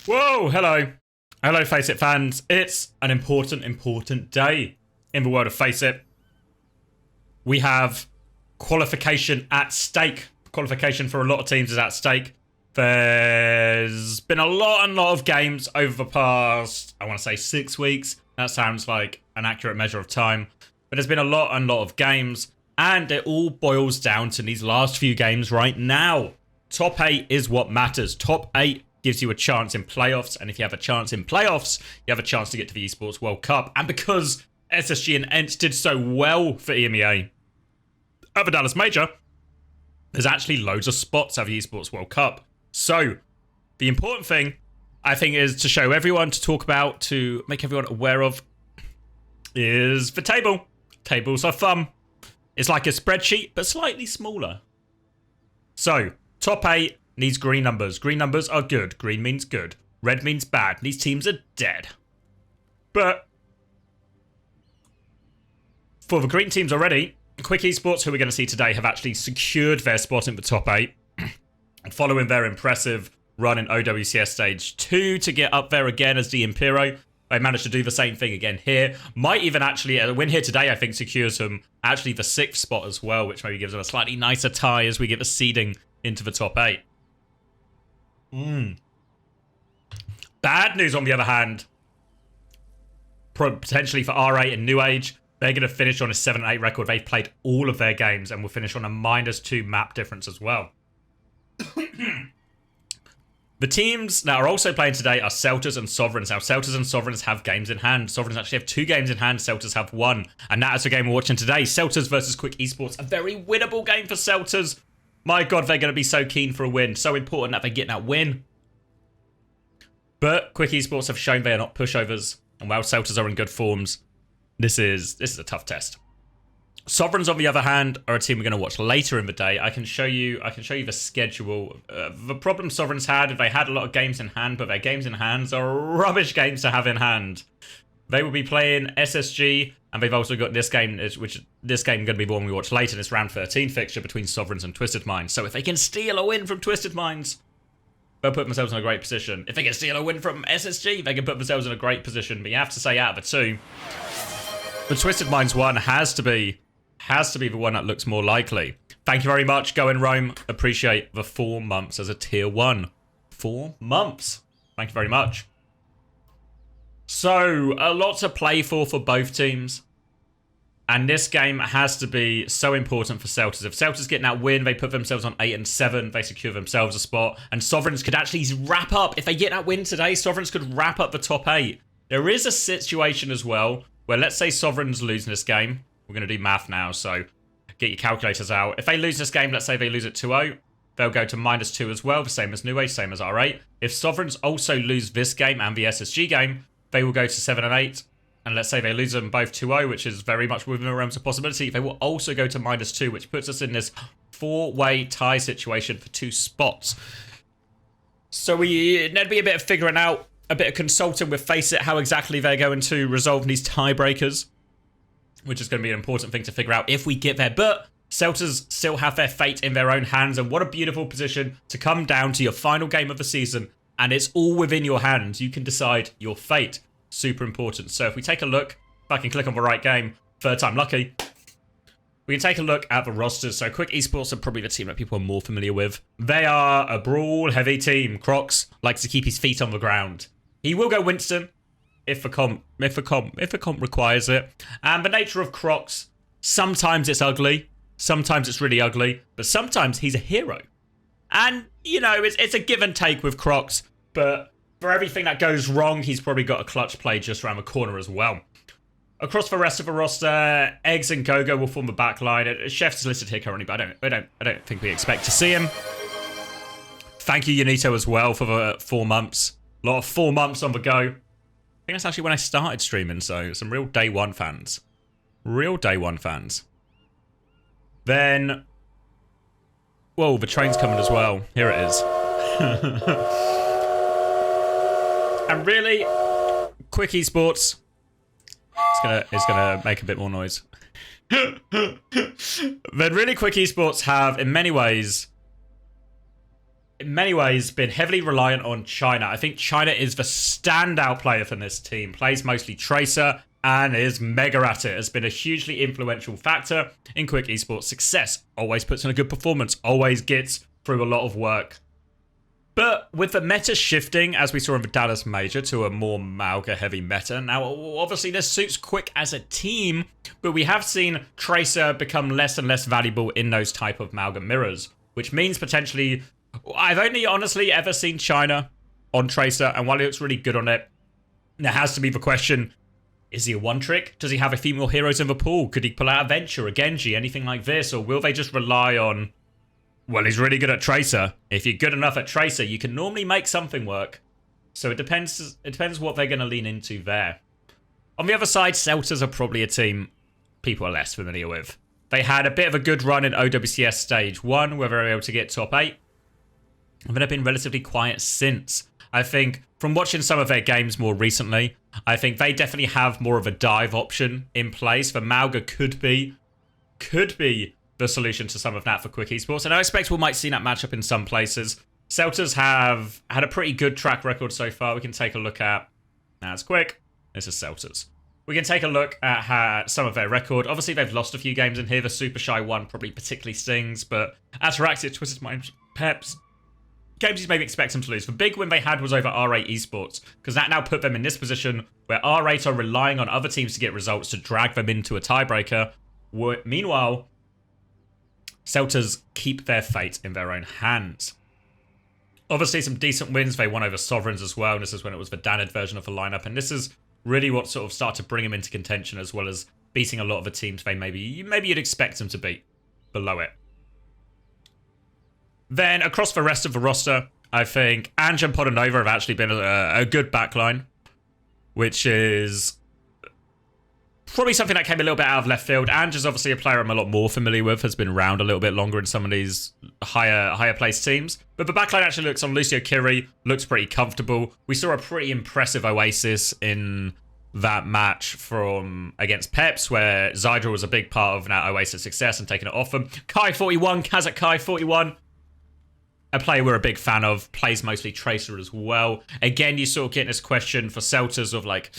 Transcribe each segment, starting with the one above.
Whoa, hello. Hello, FACEIT fans. It's an important day in the world of FACEIT. We have qualification at stake. Qualification for a lot of teams is at stake. There's been a lot of games over the past, I want to say 6 weeks. That sounds like an accurate measure of time. But there's been a lot of games. And it all boils down to these last few games right now. Top 8 is what matters. Top 8 gives you a chance in playoffs, and if you have a chance in playoffs, you have a chance to get to the Esports World Cup. And because SSG and ENT did so well for EMEA at the Dallas Major, there's actually loads of spots at the Esports World Cup. So, the important thing, I think, is to show everyone, to talk about, to make everyone aware of, is the table. Tables are fun. It's like a spreadsheet, but slightly smaller. So, top 8 needs green numbers. Green numbers are good. Green means good. Red means bad. These teams are dead. But for the green teams already, Quick Esports, who we're going to see today, have actually secured their spot in the top 8. Following their impressive run in OWCS Stage 2 to get up there again as the Impero. They managed to do the same thing again here. Might even actually, a win here today, I think, secures them actually the 6th spot as well, which maybe gives them a slightly nicer tie as we get the seeding into the top 8. Bad news, on the other hand, potentially for R8 and New Age. They're going to finish on a 7-8 record. They've played all of their games and will finish on a -2 map difference as well. The teams that are also playing today are Celtas and Sovereigns. Now, Celtas and Sovereigns have games in hand. Sovereigns actually have 2 games in hand. Celtas have 1. And that is the game we're watching today. Celtas versus Quick Esports. A very winnable game for Celtas. My God, they're going to be so keen for a win. So important that they get that win. But Quick Esports have shown they are not pushovers. And while Celtas are in good forms, this is a tough test. Sovereigns, on the other hand, are a team we're going to watch later in the day. I can show you the schedule. The problem Sovereigns had, they had a lot of games in hand, but their games in hand are rubbish games to have in hand. They will be playing SSG, and they've also got this game, which this game going to be the one we watch later. This round 13 fixture between Sovereigns and Twisted Minds. So if they can steal a win from Twisted Minds, they'll put themselves in a great position. If they can steal a win from SSG, they can put themselves in a great position. But you have to say, out of the two, the Twisted Minds one has to be the one that looks more likely. Thank you very much, Go in Rome. Appreciate the 4 months as a tier 1. 4 months. Thank you very much. So, a lot to play for both teams. And this game has to be so important for Celtas. If Celtas get that win, they put themselves on 8 and 7. They secure themselves a spot. And Sovereigns could actually wrap up. If they get that win today, Sovereigns could wrap up the top 8. There is a situation as well where, let's say Sovereigns lose this game. We're going to do math now, so get your calculators out. If they lose this game, let's say they lose it 2-0, they'll go to -2 as well, the same as New Age, same as R8. If Sovereigns also lose this game and the SSG game, they will go to 7 and 8. And let's say they lose them both 2-0, which is very much within the realms of possibility. They will also go to -2, which puts us in this 4-way tie situation for 2 spots. So there'd be a bit of figuring out, a bit of consulting with FACEIT, how exactly they're going to resolve these tiebreakers, which is going to be an important thing to figure out if we get there. But Celtas still have their fate in their own hands, and what a beautiful position to come down to your final game of the season, and it's all within your hands. You can decide your fate. Super important. So if we take a look, if I can click on the right game, third time lucky, we can take a look at the rosters. So Quick Esports are probably the team that people are more familiar with. They are a brawl-heavy team. Crocs likes to keep his feet on the ground. He will go Winston if the comp requires it. And the nature of Crocs, sometimes it's ugly, sometimes it's really ugly, but sometimes he's a hero. And, you know, it's a give and take with Crocs, but for everything that goes wrong, he's probably got a clutch play just around the corner as well. Across the rest of the roster, Eggs and Gogo will form the back line. Chef's listed here currently, but I don't think we expect to see him. Thank you, Yanito, as well, for the 4 months. A lot of 4 months on the go. I think that's actually when I started streaming, so some real day one fans. Real day one fans. Then, whoa, the train's coming as well. Here it is. And really, Quick Esports, it's gonna make a bit more noise. Then really, Quick Esports have, in many ways, in many ways, been heavily reliant on China. I think China is the standout player for this team. Plays mostly Tracer and is mega at it. Has been a hugely influential factor in Quick Esports' success. Always puts in a good performance. Always gets through a lot of work. But with the meta shifting, as we saw in the Dallas Major, to a more Mauga-heavy meta, now obviously this suits Quick as a team, but we have seen Tracer become less and less valuable in those type of Mauga mirrors, which means potentially, I've only honestly ever seen China on Tracer, and while he looks really good on it, there has to be the question, is he a one-trick? Does he have a few more heroes in the pool? Could he pull out a Venture, a Genji, anything like this, or will they just rely on... Well, he's really good at Tracer. If you're good enough at Tracer, you can normally make something work. So it depends what they're going to lean into there. On the other side, Celtas are probably a team people are less familiar with. They had a bit of a good run in OWCS Stage 1, where they were able to get top 8. And then they've been relatively quiet since. I think, from watching some of their games more recently, I think they definitely have more of a dive option in place. For Mauga could be the solution to some of that for Quick Esports. And I expect we might see that matchup in some places. Celtas have had a pretty good track record so far. We can take a look at... That's Quick. This is Celtas. We can take a look at some of their record. Obviously, they've lost a few games in here. The Super Shy one probably particularly stings. But at FACEIT, Twisted Mind, Peps, games you maybe expect them to lose. The big win they had was over R8 Esports, because that now put them in this position where R8 are relying on other teams to get results to drag them into a tiebreaker. Meanwhile... Celtas keep their fate in their own hands. Obviously, some decent wins. They won over Sovereigns as well. And this is when it was the Danid version of the lineup. And this is really what sort of started to bring them into contention, as well as beating a lot of the teams they maybe you'd expect them to beat below it. Then across the rest of the roster, I think Ange and Podanova have actually been a good backline, which is... probably something that came a little bit out of left field. Ange is obviously a player I'm a lot more familiar with, has been around a little bit longer in some of these higher placed teams. But the backline actually looks on Lucio Kiri, looks pretty comfortable. We saw a pretty impressive Oasis in that match from against Peps, where Zydra was a big part of that Oasis success and taking it off them. Kai41, Kazakh Kai41, a player we're a big fan of, plays mostly Tracer as well. Again, you sort of get this question for Celtas of like...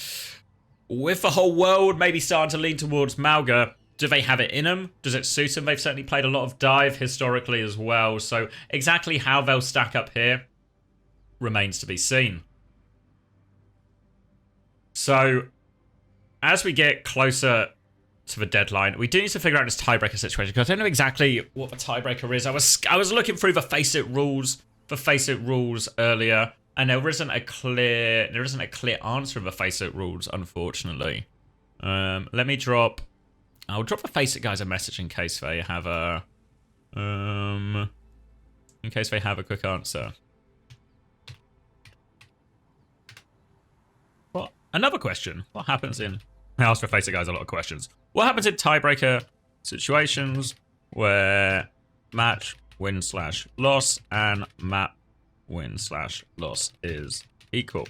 with the whole world maybe starting to lean towards Mauga, do they have it in them? Does it suit them? They've certainly played a lot of dive historically as well. So exactly how they'll stack up here remains to be seen. So as we get closer to the deadline, we do need to figure out this tiebreaker situation, because I don't know exactly what the tiebreaker is. I was looking through the FACEIT rules earlier. And there isn't a clear answer in the FACEIT rules, unfortunately. Let me drop... I'll drop the FACEIT guys a message in case they have a... in case they have a quick answer. What? Another question. What happens in... I asked for FACEIT guys a lot of questions. What happens in tiebreaker situations where match win/loss and map win/loss is equal?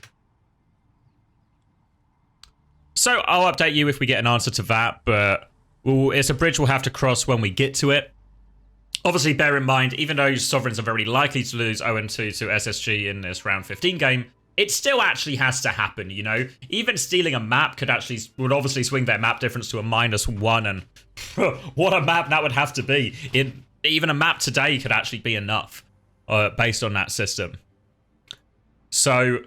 So I'll update you if we get an answer to that, but it's a bridge we'll have to cross when we get to it. Obviously, bear in mind, even though Sovereigns are very likely to lose 0-2 to SSG in this round 15 game, it still actually has to happen, you know? Even stealing a map would obviously swing their map difference to a -1, and what a map that would have to be. Even a map today could actually be enough. Based on that system. So,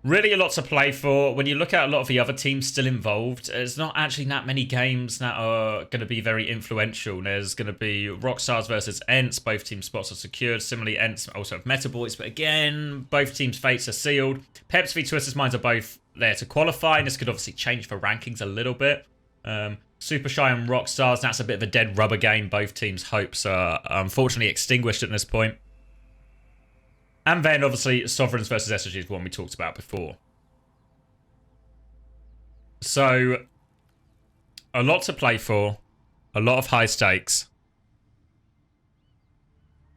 really a lot to play for. When you look at a lot of the other teams still involved, there's not actually that many games that are going to be very influential. There's going to be Rockstars versus Ents. Both teams' spots are secured. Similarly, Ents also have Meta Boys, but again, both teams' fates are sealed. Peps v Twisted Minds are both there to qualify, and this could obviously change the rankings a little bit. Super Shy and Rockstars, that's a bit of a dead rubber game. Both teams' hopes are unfortunately extinguished at this point. And then, obviously, Sovereigns versus SSG is one we talked about before. So, a lot to play for. A lot of high stakes.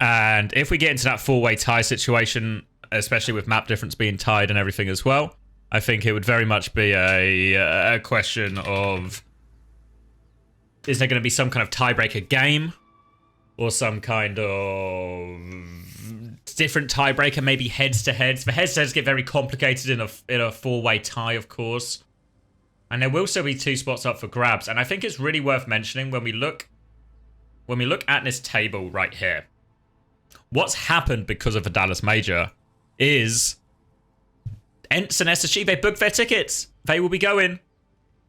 And if we get into that four-way tie situation, especially with map difference being tied and everything as well, I think it would very much be a question of... is there going to be some kind of tiebreaker game? Or some kind of different tiebreaker, maybe heads-to-heads. The heads-to-heads get very complicated in a four-way tie, of course. And there will still be 2 spots up for grabs. And I think it's really worth mentioning when we look at this table right here. What's happened because of the Dallas Major is Ents and SSG, they booked their tickets. They will be going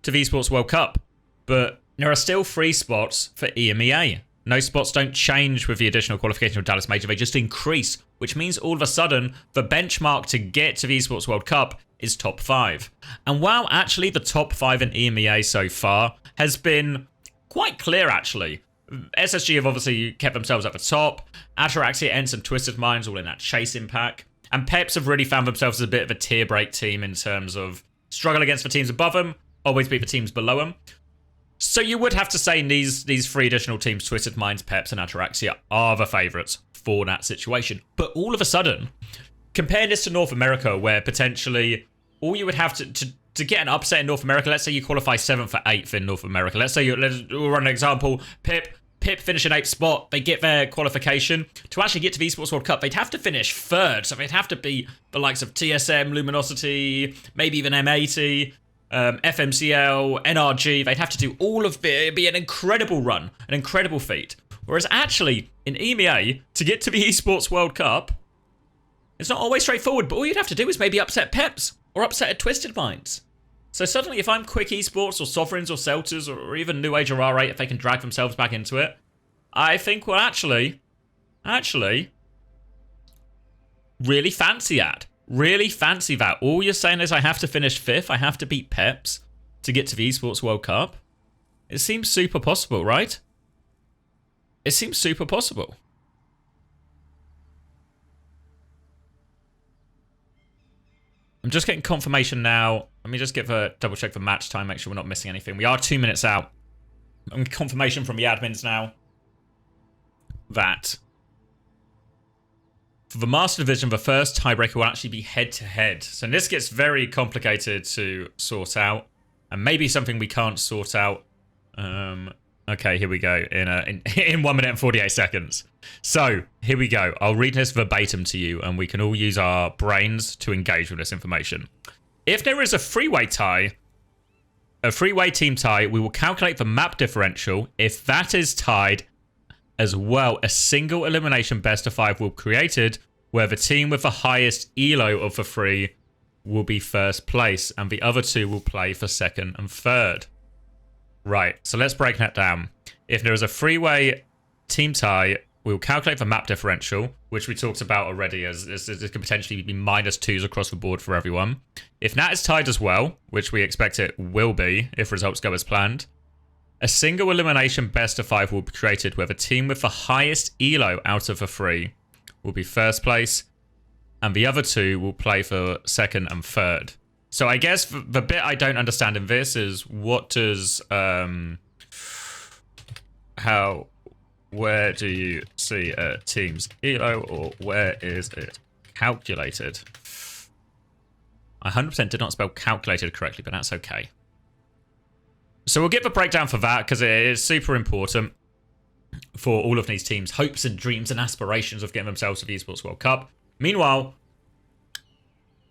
to the Esports World Cup. But there are still 3 spots for EMEA. No spots don't change with the additional qualification of Dallas Major. They just increase, which means all of a sudden the benchmark to get to the Esports World Cup is top 5. And while actually the top 5 in EMEA so far has been quite clear, actually. SSG have obviously kept themselves at the top. Ataraxia, Ents, and Twisted Minds all in that chasing pack. And Peps have really found themselves as a bit of a tier break team in terms of struggle against the teams above them, always beat the teams below them. So you would have to say these 3 additional teams, Twisted Minds, Peps, and Ataraxia, are the favourites for that situation. But all of a sudden, compare this to North America, where potentially all you would have to get an upset in North America, let's say you qualify 7th or 8th in North America. Let's say we'll run an example, Pip finish in 8th spot, they get their qualification. To actually get to the Esports World Cup, they'd have to finish 3rd. So they'd have to be the likes of TSM, Luminosity, maybe even M80, FMCL, NRG. They'd have to do all of it. It'd be an incredible run, an incredible feat. Whereas actually, in EMEA, to get to the Esports World Cup, it's not always straightforward, but all you'd have to do is maybe upset Peps or upset a Twisted Minds. So suddenly, if I'm Quick Esports or Sovereigns or Celtas or even New Age or R8, if they can drag themselves back into it, I think we'll actually really fancy that. Really fancy that. All you're saying is I have to finish 5th, I have to beat Peps to get to the Esports World Cup. It seems super possible, right? It seems super possible. I'm just getting confirmation now. Let me just double check the match time, make sure we're not missing anything. We are 2 minutes out. I'm confirmation from the admins now that for the Master Division, the first tiebreaker will actually be head-to-head. So this gets very complicated to sort out, and maybe something we can't sort out. Okay, here we go. In 1 minute and 48 seconds. So here we go. I'll read this verbatim to you, and we can all use our brains to engage with this information. If there is a three-way team tie, we will calculate the map differential. If that is tied as well, a single elimination best of 5 will be created, where the team with the highest elo of the 3 will be first place, and the other 2 will play for 2nd and 3rd. Right, so let's break that down. If there is a 3-way team tie, we'll calculate the map differential, which we talked about already, as it could potentially be -2s across the board for everyone. If that is tied as well, which we expect it will be if results go as planned, a single elimination best of 5 will be created, where the team with the highest elo out of the 3 will be first place, and the other 2 will play for 2nd and 3rd. So I guess the bit I don't understand in this is what does where do you see a team's elo, or where is it calculated? I 100% did not spell calculated correctly, but that's okay. So we'll give a breakdown for that, because it is super important for all of these teams' hopes and dreams and aspirations of getting themselves to the Esports World Cup. Meanwhile,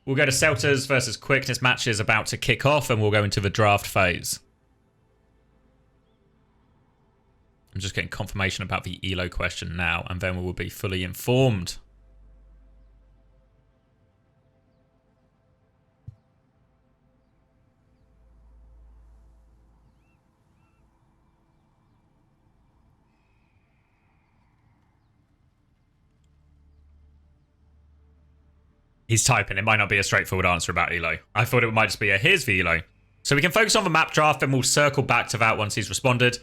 we'll go to Celtas versus Quick. This match is about to kick off, and we'll go into the draft phase. I'm just getting confirmation about the ELO question now, and then we will be fully informed. He's typing. It might not be a straightforward answer about ELO. I thought it might just be a here's the ELO. So we can focus on the map draft, and we'll circle back to that once he's responded.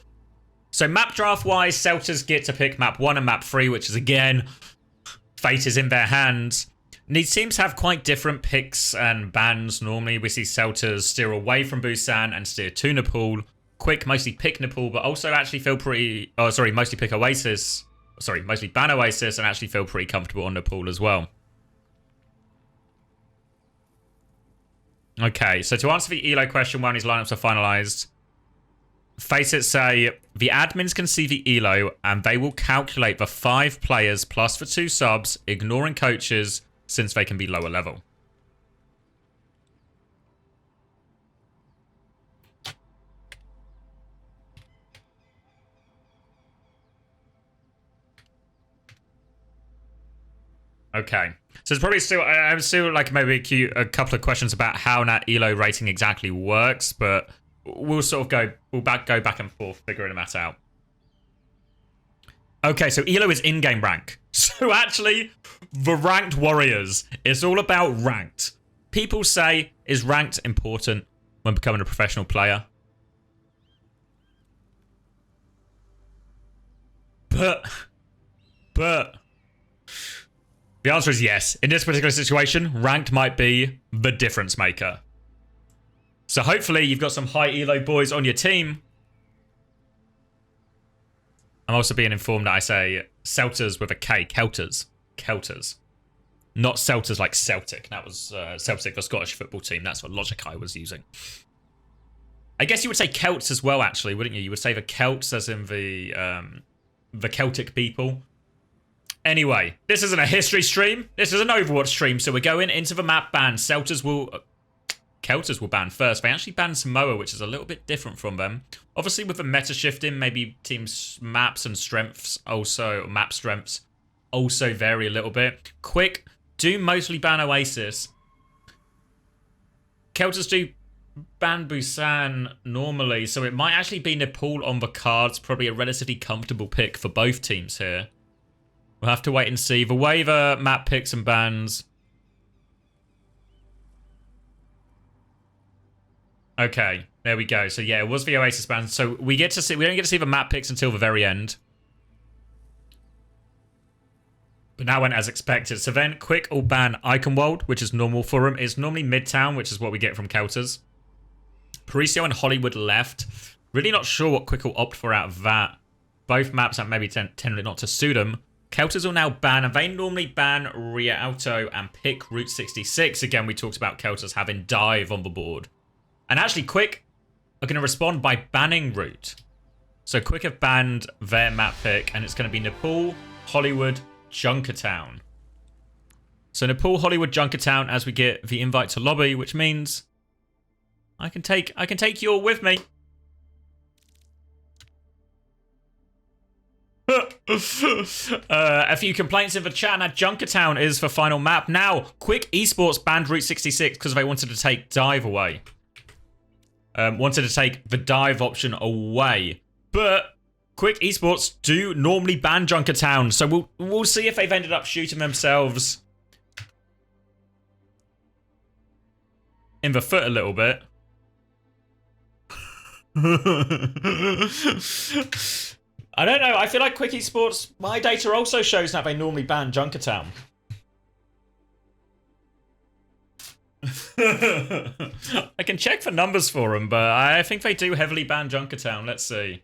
So map draft wise, Celtas get to pick map 1 and map 3, which is again, fate is in their hands. And these teams have quite different picks and bans. Normally we see Celtas steer away from Busan and steer to Nepal. Quick mostly pick Nepal, but also actually feel pretty, mostly pick Oasis. Mostly ban Oasis and actually feel pretty comfortable on Nepal as well. Okay, so to answer the ELO question, when his lineups are finalized, FACEIT say the admins can see the elo and they will calculate the 5 players plus the 2 subs, ignoring coaches since they can be lower level. Okay. So it's probably still, I'm still like maybe a couple of questions about how that elo rating exactly works, but we'll sort of go back and forth figuring that out. Okay, so elo is in-game rank. So actually, the ranked warriors, it's all about ranked. People say, is ranked important when becoming a professional player? But the answer is yes. In this particular situation, ranked might be the difference maker. So hopefully you've got some high elo boys on your team. I'm also being informed that I say Celtas with a K. Kelters. Not Celtas like Celtic. That was Celtic, the Scottish football team. That's what logic I was using. I guess you would say Celts as well, actually, wouldn't you? You would say the Celts as in the Celtic people. Anyway, this isn't a history stream. This is an Overwatch stream, so we're going into the map ban. Kelters will ban first. They actually banned Samoa, which is a little bit different from them. Obviously, with the meta shifting, maybe teams' maps and strengths also, map strengths also vary a little bit. Quick do mostly ban Oasis. Kelters do ban Busan normally, so it might actually be Nepal on the cards. Probably a relatively comfortable pick for both teams here. We'll have to wait and see. The way the map picks and bans. Okay, there we go. So yeah, it was the Oasis ban. So we don't get to see the map picks until the very end. But that went as expected. So then Quick will ban Iconworld, which is normal for him. It's normally Midtown, which is what we get from Kelters. Parisico and Hollywood left. Really not sure what Quick will opt for out of that. Both maps that maybe tend not to suit him. Kelters will now ban, and they normally ban Rialto and pick Route 66. Again, we talked about Kelters having dive on the board. And actually, Quick are going to respond by banning Route. So Quick have banned their map pick, and it's going to be Nepal, Hollywood, Junkertown. So Nepal, Hollywood, Junkertown as we get the invite to lobby, which means I can take you all with me. A few complaints in the chat, and Junkertown is the final map. Now, Quick Esports banned Route 66 because they wanted to take dive away. Wanted to take the dive option away. But Quick Esports do normally ban Junkertown, so we'll see if they've ended up shooting themselves in the foot a little bit. I don't know. I feel like Quick Esports, my data also shows that they normally ban Junkertown. I can check for numbers for them, but I think they do heavily ban Junkertown. Let's see.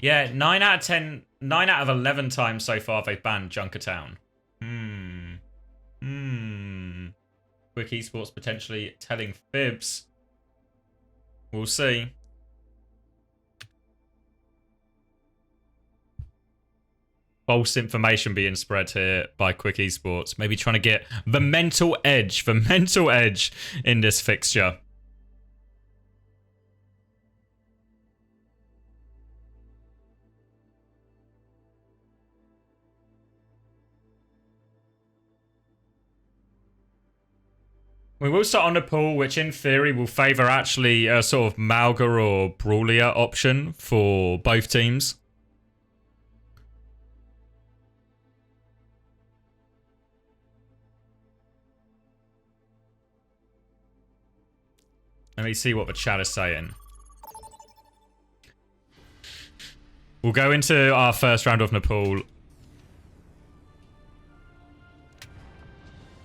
Yeah, 9 out of 11 times so far they've banned Junkertown. Quick Esports potentially telling fibs. We'll see. False information being spread here by Quick Esports. Maybe trying to get the mental edge in this fixture. We will start on the pool, which in theory will favour actually a sort of Malga or Brawlia option for both teams. Let me see what the chat is saying. We'll go into our first round of Nepal.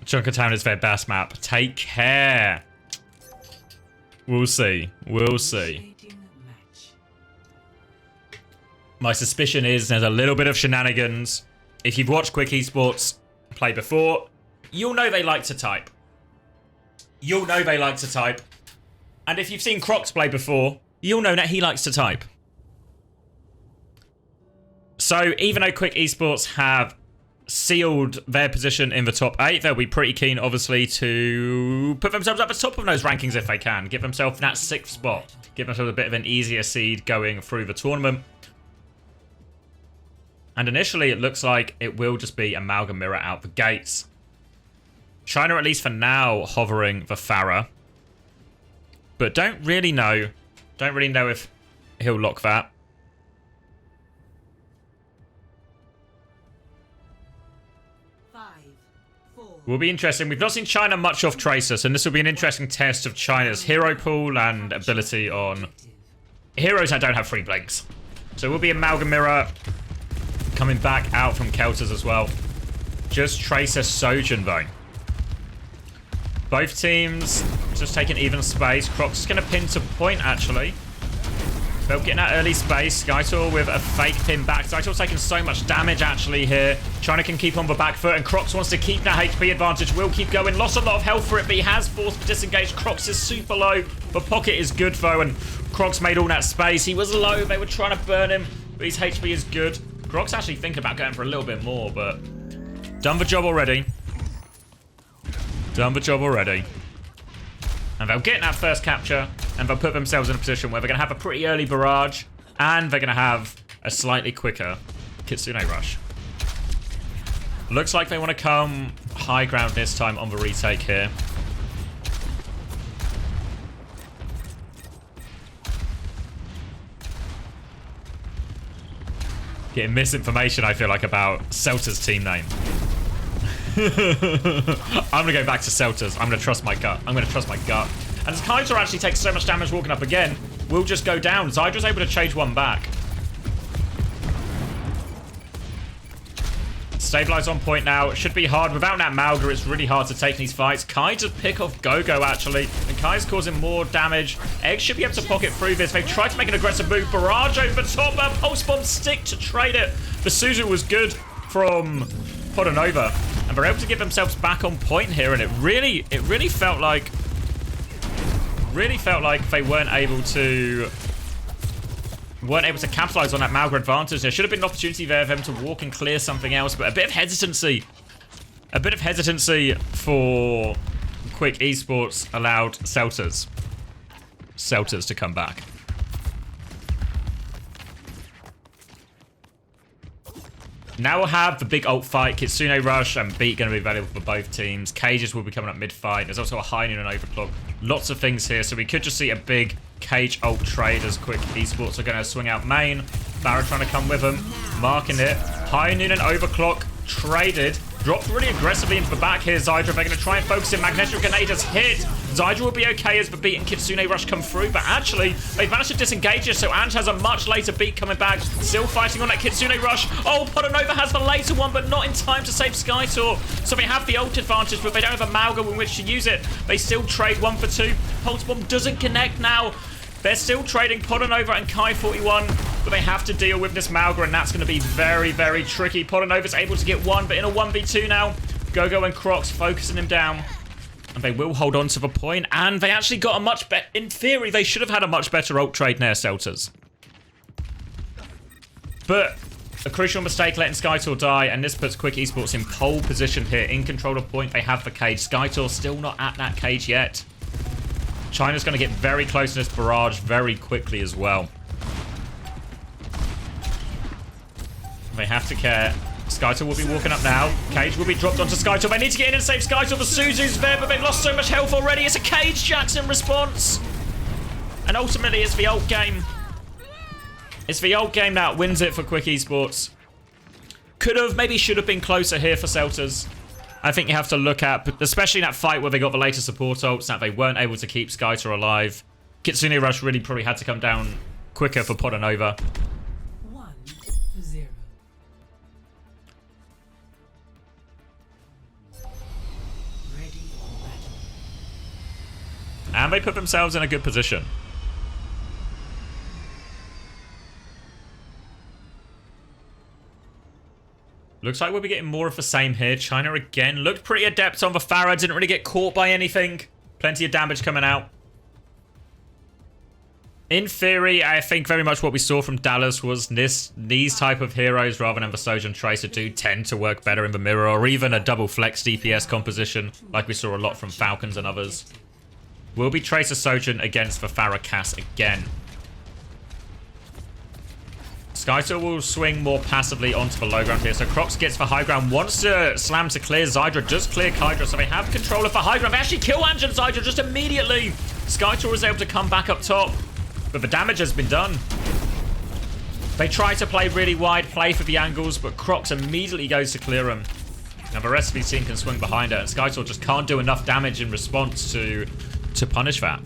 Junkertown is their best map. Take care. We'll see. We'll see. My suspicion is there's a little bit of shenanigans. If you've watched Quick Esports play before, you'll know they like to type. And if you've seen Crocs play before, You'll know that he likes to type. So even though Quick Esports have sealed their position in the top 8, they'll be pretty keen, obviously, to put themselves up at the top of those rankings if they can. Give themselves that 6th spot. Give themselves a bit of an easier seed going through the tournament. And initially, it looks like it will just be Amalgam Mirror out the gates. China, at least for now, hovering the Farah. But don't really know if he'll lock that. Will be interesting. We've not seen China much off Tracer, so this will be an interesting test of China's hero pool and ability on heroes that don't have free blinks. So it will be Amalgam Mirror coming back out from Celtas as well. Just Tracer Sojin though. Both teams just taking even space. Crocs is going to pin to point actually. They'll get in that early space. Skytor with a fake pin back. Skytor's taking so much damage actually here. China can keep on the back foot, and Crocs wants to keep that HP advantage. Will keep going. Lost a lot of health for it, but he has forced to disengage. Crocs is super low. The pocket is good though, and Crocs made all that space. He was low. They were trying to burn him, but his HP is good. Crocs actually think about going for a little bit more, but done the job already. Done the job already. And they'll get that first capture, and they'll put themselves in a position where they're going to have a pretty early barrage, and they're going to have a slightly quicker Kitsune rush. Looks like they want to come high ground this time on the retake here. Getting misinformation, I feel like, about Celtas' team name. I'm going to go back to Celtas. I'm going to trust my gut. I'm going to trust my gut. And as Kaiser actually takes so much damage walking up again, will just go down. Zydra's able to change one back. Stabilize on point now. It should be hard. Without that Malga, it's really hard to take these fights. Kai just pick off Gogo, actually. And Kai's causing more damage. Egg should be able to pocket through this. They've tried to make an aggressive move. Barrage over the top. Pulse Bomb stick to trade it. The Suzu was good from Podanova. And they're able to get themselves back on point here. And it really felt like they weren't able to capitalize on that Malga advantage. There should have been an opportunity there for them to walk and clear something else, but a bit of hesitancy for Quick Esports allowed Celtas to come back. Now we'll have the big ult fight. Kitsune Rush and Beat going to be available for both teams. Cages will be coming up mid-fight. There's also a high noon and overclock. Lots of things here, so we could just see a big Cage ult trade as Quick Esports are going to swing out main. Barra trying to come with them, marking it. High noon and overclock traded. Dropped really aggressively into the back here, Zydra. They're going to try and focus in. Magnetic Grenade has hit. Zydra will be okay as the Beat and Kitsune Rush come through, but actually, they've managed to disengage it, so Ange has a much later Beat coming back. Still fighting on that Kitsune Rush. Oh, Podanova has the later one, but not in time to save Skytor. So they have the ult advantage, but they don't have a Malga in which to use it. They still trade 1 for 2. Pulse Bomb doesn't connect now. They're still trading Podanova and Kai 41, but they have to deal with this Malga, and that's going to be very, very tricky. Podanova's able to get 1, but in a 1v2 now. Gogo and Crocs focusing him down. And they will hold on to the point, and they actually got a much better... In theory, they should have had a much better ult trade there, Celtas. But a crucial mistake letting Skytor die, and this puts Quick Esports in pole position here, in control of point. They have the cage. Skytor still not at that cage yet. China's going to get very close to this barrage very quickly as well. They have to care. Skytor will be walking up now. Cage will be dropped onto Skytor. They need to get in and save Skytor. The Suzu's there, but they've lost so much health already. It's a Cage Jackson response. And ultimately, it's the ult game. It's the ult game that wins it for Quick Esports. Could have, maybe should have been closer here for Celtas. I think you have to look at, especially that fight where they got the later support ults, that they weren't able to keep Skytor alive. Kitsune Rush really probably had to come down quicker for Podanova. 1-0. Ready for battle. And they put themselves in a good position. Looks like we'll be getting more of the same here. China again looked pretty adept on the Farah. Didn't really get caught by anything. Plenty of damage coming out. In theory, I think very much what we saw from Dallas was these type of heroes, rather than the Sojourn Tracer, do tend to work better in the mirror, or even a double flex DPS composition, like we saw a lot from Falcons and others. Will be Tracer Sojourn against the Pharah Cass again. Skytor will swing more passively onto the low ground here. So Crocs gets the high ground, wants to slam to clear Zydra, does clear Kydra, so they have control of the high ground. They actually kill Ange and Zydra just immediately. Skytor is able to come back up top, but the damage has been done. They try to play really wide, play for the angles, but Crocs immediately goes to clear them. Now the rest of his team can swing behind it, and Skytor just can't do enough damage in response to punish that.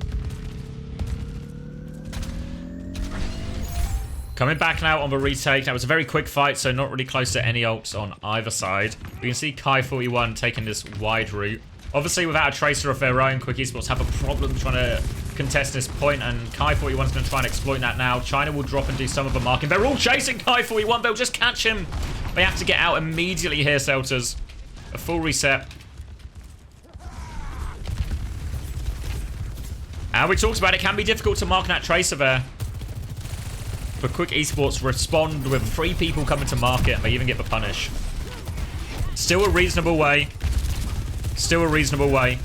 Coming back now on the retake. That was a very quick fight, so not really close to any ults on either side. We can see Kai41 taking this wide route. Obviously, without a Tracer of their own, Quick Esports have a problem trying to contest this point, and Kai41 is going to try and exploit that now. China will drop and do some of the marking. They're all chasing Kai41. They'll just catch him. They have to get out immediately here, Celtas. A full reset. And we talked about it. Can be difficult to mark that Tracer there. But Quick Esports respond with 3 people coming to market, and they even get the punish. Still a reasonable way. Still a reasonable way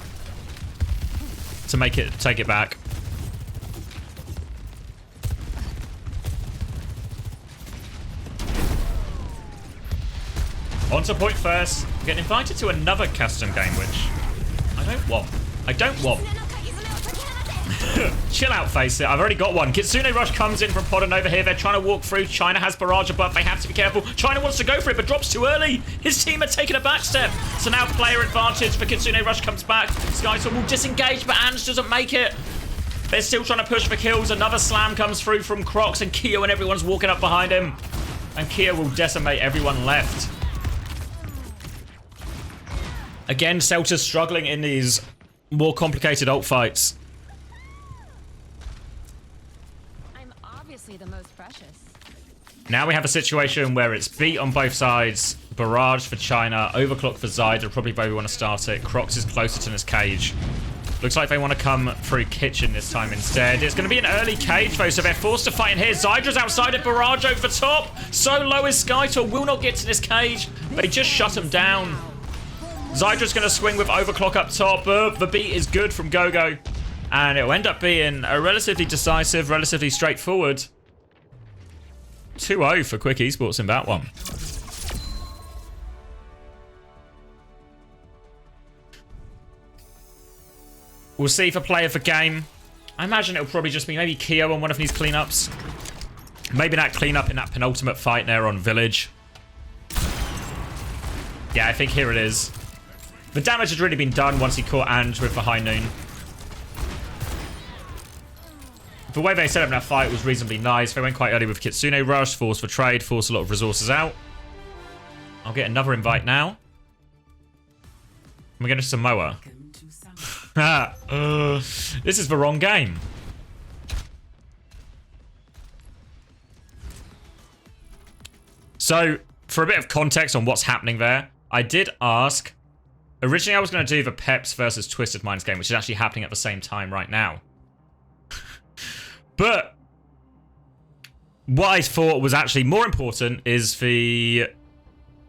to take it back. On to point first. Getting invited to another custom game, which I don't want. I don't want. Chill out, FACEIT. I've already got one. Kitsune Rush comes in from Podden over here. They're trying to walk through. China has barrage above. They have to be careful. China wants to go for it, but drops too early. His team are taking a back step. So now player advantage for Kitsune Rush comes back. Skytor will disengage, but Ange doesn't make it. They're still trying to push for kills. Another slam comes through from Crocs and Keo, and everyone's walking up behind him. And Keo will decimate everyone left. Again, Celtas struggling in these more complicated ult fights. The most precious. Now we have a situation where it's beat on both sides. Barrage for China, overclock for Zydra, probably where we want to start it. Crocs is closer to this cage. Looks like they want to come through kitchen this time instead. It's going to be an early cage though, so they're forced to fight in here. Zydra's outside of Barrage over the top. So low is Skytor, will not get to this cage. They just shut him down. Zydra's going to swing with overclock up top. The beat is good from Gogo. And it'll end up being a relatively decisive, relatively straightforward 2-0 for Quick Esports in that one. We'll see for player for game. I imagine it'll probably just be maybe Keo on one of these cleanups. Maybe that cleanup in that penultimate fight there on Village. Yeah, I think here it is. The damage had really been done once he caught Ange with the high noon. The way they set up that fight was reasonably nice. They went quite early with Kitsune Rush, force for trade, force a lot of resources out. I'll get another invite now. We're going to Samoa. This is the wrong game. So, for a bit of context on what's happening there, I did ask... Originally, I was going to do the Peps versus Twisted Minds game, which is actually happening at the same time right now. But what I thought was actually more important is the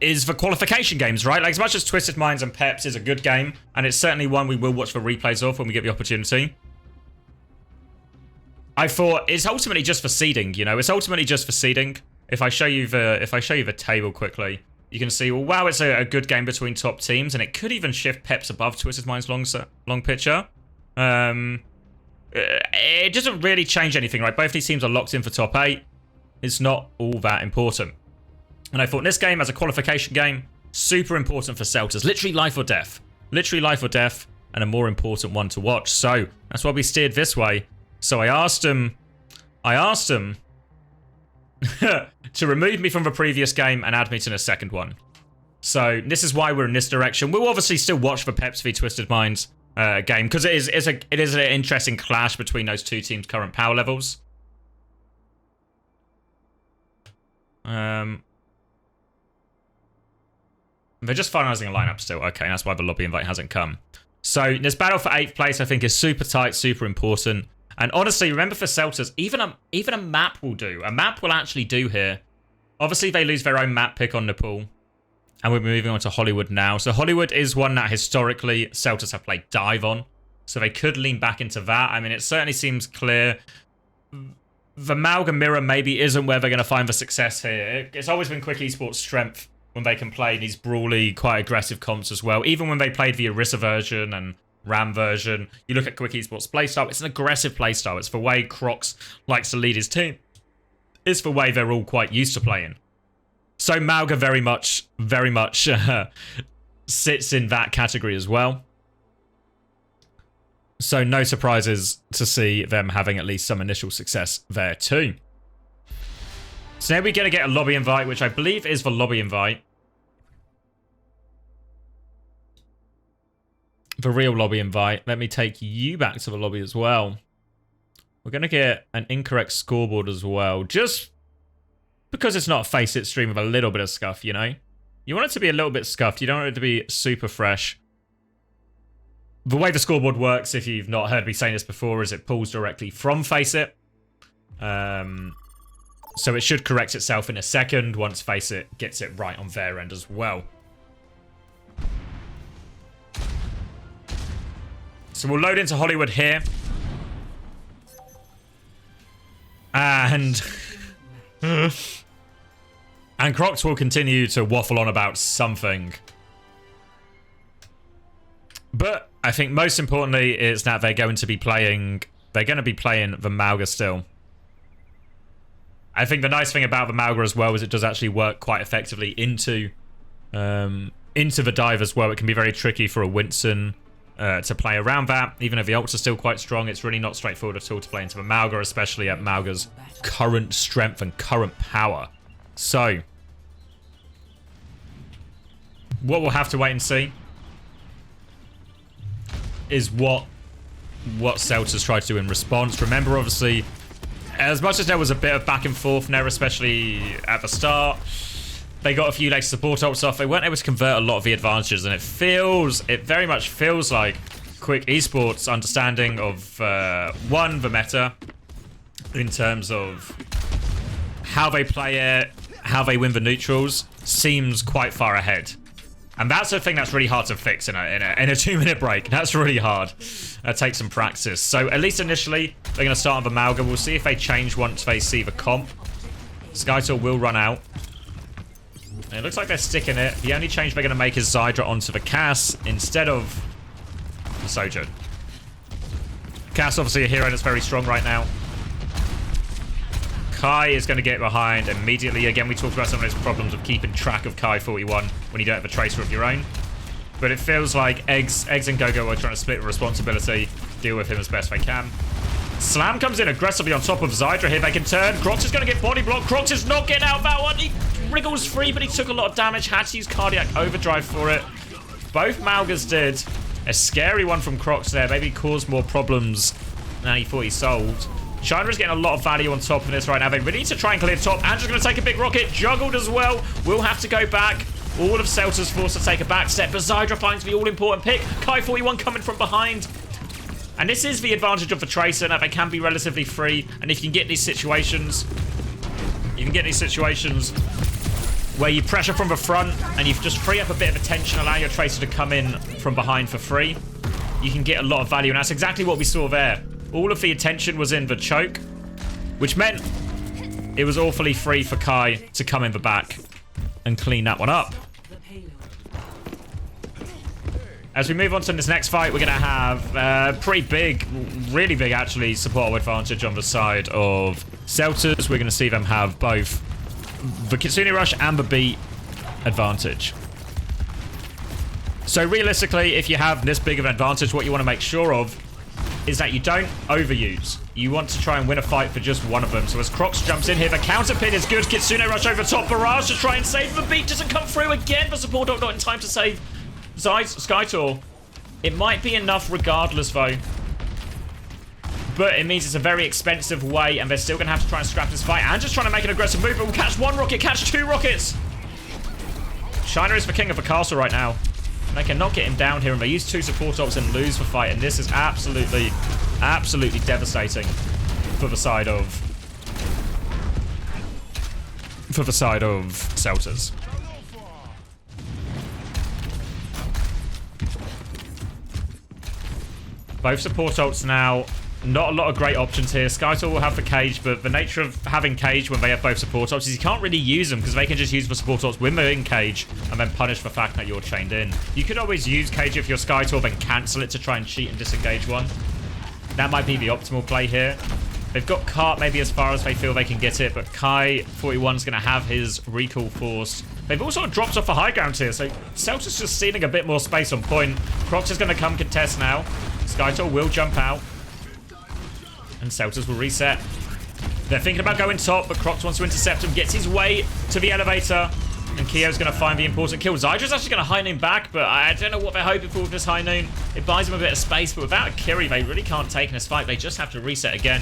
qualification games, right? Like, as much as Twisted Minds and Peps is a good game, and it's certainly one we will watch the replays of when we get the opportunity, I thought it's ultimately just for seeding, you know? It's ultimately just for seeding. If I show you the table quickly, you can see, well, wow, it's a good game between top teams, and it could even shift Peps above Twisted Minds long picture. It doesn't really change anything, right? Both these teams are locked in for top 8. It's not all that important. And I thought this game, as a qualification game, super important for Celtas. Literally life or death. Literally life or death, and a more important one to watch. So, that's why we steered this way. So I asked him to remove me from the previous game and add me to the second one. So, this is why we're in this direction. We'll obviously still watch the Peps v Twisted Minds game, because it is an interesting clash between those two teams' current power levels. They're just finalizing a lineup still. Okay, that's why the lobby invite hasn't come. So this battle for 8th place, I think, is super tight, super important. And honestly, remember for Celtas, even a map will do. A map will actually do here. Obviously, they lose their own map pick on Nepal. And we're moving on to Hollywood now. So Hollywood is one that historically Celtas have played dive on. So they could lean back into that. I mean, it certainly seems clear. The Malga Mirror maybe isn't where they're going to find the success here. It's always been Quick Esports' strength when they can play these brawly, quite aggressive comps as well. Even when they played the Orisa version and Ram version, you look at Quick Esports' playstyle, it's an aggressive playstyle. It's the way Crocs likes to lead his team. It's the way they're all quite used to playing. So Malga very much sits in that category as well. So no surprises to see them having at least some initial success there too. So now we're going to get a lobby invite, which I believe is the lobby invite. The real lobby invite. Let me take you back to the lobby as well. We're going to get an incorrect scoreboard as well. Just because it's not a FACEIT stream with a little bit of scuff, you know? You want it to be a little bit scuffed. You don't want it to be super fresh. The way the scoreboard works, if you've not heard me saying this before, is it pulls directly from FACEIT. So it should correct itself in a second once FACEIT gets it right on their end as well. So we'll load into Hollywood here. And Crocs will continue to waffle on about something. But I think most importantly is that they're going to be playing the Malga still. I think the nice thing about the Malga as well is it does actually work quite effectively into the dive as well. It can be very tricky for a Winston to play around that. Even if the ults are still quite strong, it's really not straightforward at all to play into the Malga, especially at Malga's current strength and current power. So what we'll have to wait and see is what Celtas tried to do in response. Remember, obviously, as much as there was a bit of back and forth there, especially at the start, they got a few later support ults off. They weren't able to convert a lot of the advantages, and it very much feels like Quick Esports' understanding of, one, the meta, in terms of how they play it, how they win the neutrals, seems quite far ahead. And that's the thing that's really hard to fix in a 2-minute break. That's really hard. Take some practice. So at least initially, they're going to start on the Malga. We'll see if they change once they see the comp. Skytor will run out. And it looks like they're sticking it. The only change they're going to make is Zydra onto the Cass instead of the Sojourn. Cass, obviously a hero that's very strong right now. Kai is going to get behind immediately. Again, we talked about some of those problems of keeping track of Kai 41 when you don't have a tracer of your own. But it feels like Eggs and Gogo are trying to split the responsibility, deal with him as best they can. Slam comes in aggressively on top of Zydra here. They can turn. Crocs is going to get body blocked. Crocs is not getting out of that one. He wriggles free, but he took a lot of damage. Had to use cardiac overdrive for it. Both Malgas did. A scary one from Crocs there. Maybe caused more problems than he thought he solved. China is getting a lot of value on top of this right now. They really need to try and clear top. Andrew's going to take a big rocket. Juggled as well. Will have to go back. All of Celta's forced to take a back step. But Zydra finds the all-important pick. Kai 41 coming from behind. And this is the advantage of the Tracer, that they can be relatively free. And if you can get these situations... where you pressure from the front and you just free up a bit of attention, allow your Tracer to come in from behind for free, you can get a lot of value. And that's exactly what we saw there. All of the attention was in the choke, which meant it was awfully free for Kai to come in the back and clean that one up. As we move on to this next fight, we're going to have pretty big, really big actually, support advantage on the side of Celtas. We're going to see them have both the Kitsune Rush and the beat advantage. So realistically, if you have this big of an advantage, what you want to make sure of is that you don't overuse. You want to try and win a fight for just one of them. So as Crocs jumps in here, the counter pin is good. Kitsune Rush over top. Barrage to try and save the beat. Doesn't come through again. The support dog not in time to save Skytor. It might be enough regardless, though. But it means it's a very expensive way, and they're still going to have to try and scrap this fight. And just trying to make an aggressive move, but we'll catch one rocket, catch two rockets. China is the king of the castle right now. They cannot get him down here, and they use 2 support ults and lose the fight, and this is absolutely, absolutely devastating for the side of Celtas. Both support ults now. Not a lot of great options here. Skytor will have the cage, but the nature of having cage when they have both support ults is you can't really use them because they can just use the support ults when they're in cage and then punish the fact that you're chained in. You could always use cage if you're Skytor, then cancel it to try and cheat and disengage one. That might be the optimal play here. They've got Cart maybe as far as they feel they can get it, but Kai 41 is going to have his recall forced. They've also dropped off the high ground here, so Celtics just stealing a bit more space on point. Crocs is going to come contest now. Skytor will jump out. And Celtas will reset. They're thinking about going top, but Crocs wants to intercept him. Gets his way to the elevator. And Kio's going to find the important kill. Zydra's actually going to high noon back, but I don't know what they're hoping for with this high noon. It buys them a bit of space, but without a Kiri, they really can't take in this fight. They just have to reset again.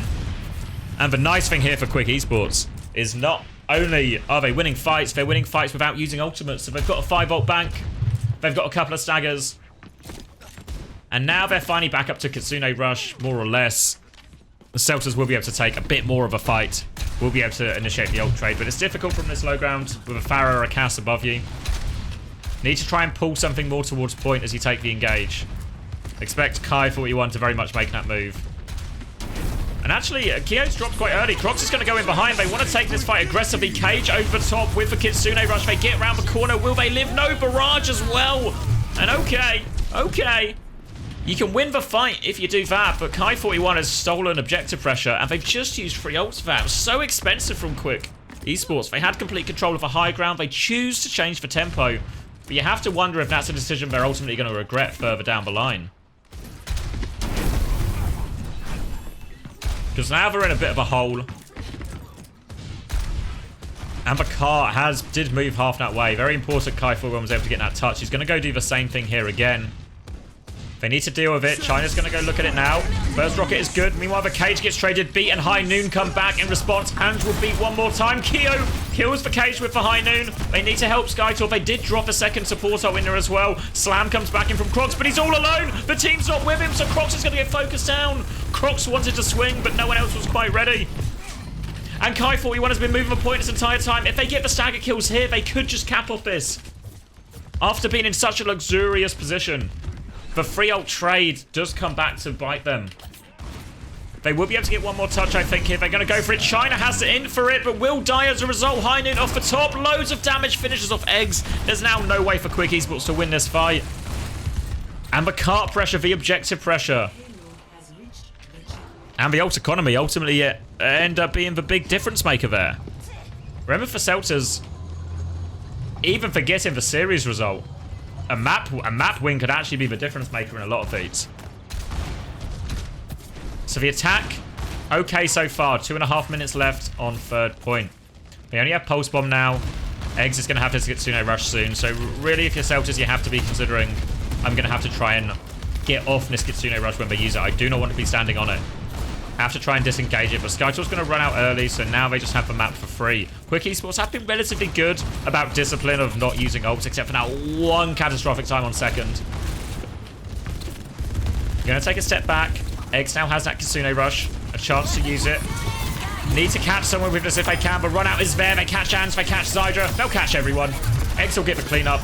And the nice thing here for Quick Esports is not only are they winning fights, they're winning fights without using ultimates. So they've got a 5-ult bank. They've got a couple of staggers. And now they're finally back up to Kitsune Rush, more or less. The Celtas will be able to take a bit more of a fight. Will be able to initiate the ult trade, but it's difficult from this low ground with a Pharah or a Cass above you. Need to try and pull something more towards point as you take the engage. Expect Kai 41 to very much make that move. And actually, Kyo's dropped quite early. Crocs is going to go in behind. They want to take this fight aggressively. Cage over the top with the Kitsune Rush. They get around the corner. Will they live? No, Barrage as well. And okay. You can win the fight if you do that, but Kai 41 has stolen objective pressure, and they've just used 3 ults for that. It was so expensive from Quick Esports. They had complete control of the high ground. They choose to change the tempo, but you have to wonder if that's a decision they're ultimately going to regret further down the line. Because now they're in a bit of a hole. And the car did move half that way. Very important Kai 41 was able to get that touch. He's going to go do the same thing here again. They need to deal with it. China's going to go look at it now. First rocket is good. Meanwhile, the cage gets traded. Beat and High Noon come back in response. And will beat one more time. Kyo kills the cage with the High Noon. They need to help Skytor. They did drop a second support ult in there as well. Slam comes back in from Crocs, but he's all alone. The team's not with him, so Crocs is going to get focused down. Crocs wanted to swing, but no one else was quite ready. And Kai 41 has been moving the point this entire time. If they get the stagger kills here, they could just cap off this. After being in such a luxurious position. The 3-ult trade does come back to bite them. They will be able to get one more touch, I think, here. They're going to go for it. China has it in for it, but will die as a result. High Noon off the top. Loads of damage. Finishes off eggs. There's now no way for Quick Esports to win this fight. And the cart pressure, the objective pressure. And the ult economy ultimately end up being the big difference maker there. Remember for Celtas, even for getting the series result, a map win could actually be the difference maker in a lot of these. So the attack, okay so far. 2.5 minutes left on 3rd point. They only have Pulse Bomb now. Eggs is going to have to Kitsune Rush soon. So really, if you're Celtas, you have to be considering, I'm going to have to try and get off this Kitsune Rush when they use it. I do not want to be standing on it. Have to try and disengage it, but Skytor's going to run out early, so now they just have the map for free. Quick Esports have been relatively good about discipline of not using ults, except for that one catastrophic time on second. Going to take a step back. Eggs now has that Kitsune Rush, a chance to use it. Need to catch someone with this if they can, but run out is there. They catch Ans, they catch Zydra. They'll catch everyone. Eggs will get the cleanup.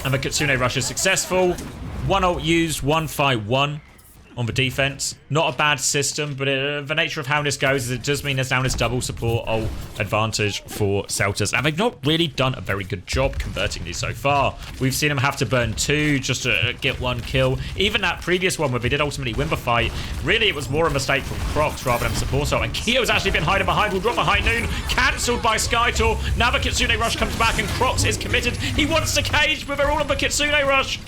And the Kitsune Rush is successful. 1 ult used, 1 fight won. On the defense. Not a bad system, but the nature of how this goes is it does mean there's now this double support ult advantage for Celtas. And they've not really done a very good job converting these so far. We've seen them have to burn 2 just to get 1 kill. Even that previous one where they did ultimately win the fight, really it was more a mistake from Crocs rather than support ult. And Kyo's actually been hiding behind. Will drop a High Noon. Cancelled by Skytor. Now the Kitsune Rush comes back and Crocs is committed. He wants to cage, but they're all on the Kitsune Rush.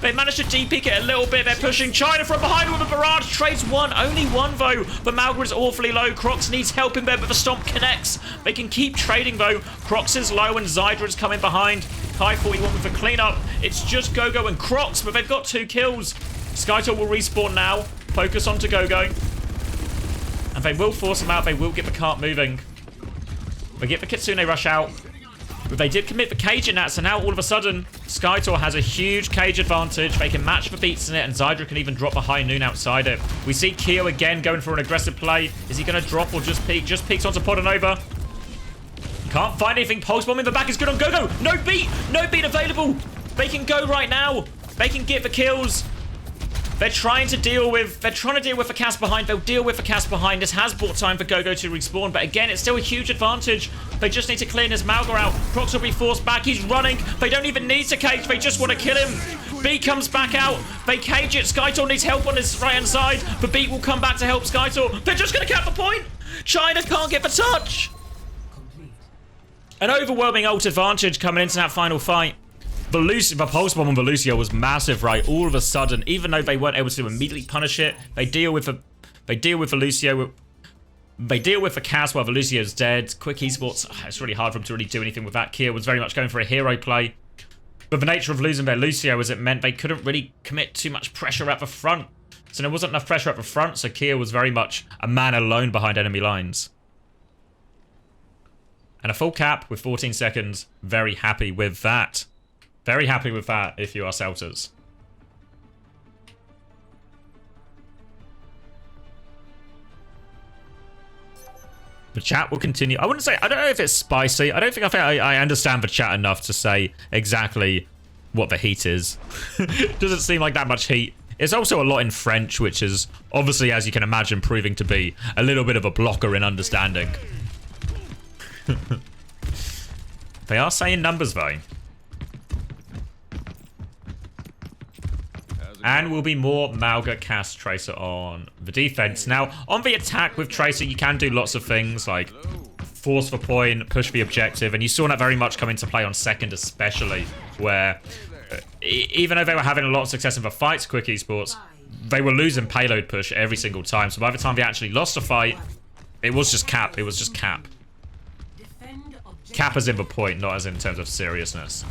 They managed to deep-peek it a little bit. They're pushing China from behind with a barrage. Trades 1. Only 1, though. The Malga is awfully low. Crocs needs help in there, but the Stomp connects. They can keep trading, though. Crocs is low, and Zydra is coming behind. Kai 41 with the cleanup. It's just Gogo and Crocs, but they've got 2 kills. Skytor will respawn now. Focus on to Gogo. And they will force him out. They will get the cart moving. They get the Kitsune Rush out. But they did commit the cage in that, so now all of a sudden, Skytor has a huge cage advantage. They can match the beats in it, and Zydra can even drop a high noon outside it. We see Keo again going for an aggressive play. Is he going to drop or just peek? Just peeks onto Podonova. Can't find anything. Pulse bomb in the back is good on Gogo. No beat! No beat available! They can go right now. They can get the kills. They're trying to deal with the cast behind. They'll deal with the cast behind. This has bought time for Gogo to respawn, but again, it's still a huge advantage. They just need to clear this Malga out. Crocs will be forced back. He's running. They don't even need to cage. They just want to kill him. Beat comes back out. They cage it. Skytor needs help on his right-hand side. The Beat will come back to help Skytor. They're just going to cap the point. China can't get the touch. An overwhelming ult advantage coming into that final fight. The pulse bomb on Velucio was massive, right? All of a sudden, even though they weren't able to immediately punish it, they deal with Velucio. They deal with the cast while Velucio's dead. Quick Esports, it's really hard for them to really do anything with that. Kia was very much going for a hero play. But the nature of losing Velucio was it meant they couldn't really commit too much pressure at the front. So there wasn't enough pressure at the front, so Kia was very much a man alone behind enemy lines. And a full cap with 14 seconds. Very happy with that. Very happy with that if you are Celtas. The chat will continue. I wouldn't say, I don't know if it's spicy. I think I understand the chat enough to say exactly what the heat is. Doesn't seem like that much heat. It's also a lot in French, which is obviously, as you can imagine, proving to be a little bit of a blocker in understanding. They are saying numbers though. And will be more Malga cast Tracer on the defense. Now, on the attack with Tracer, you can do lots of things like force the point, push the objective, and you saw that very much come into play on second especially, where even though they were having a lot of success in the fights, Quick Esports, they were losing payload push every single time. So by the time they actually lost a fight, it was just cap. It was just cap. Cap as in the point, not as in terms of seriousness.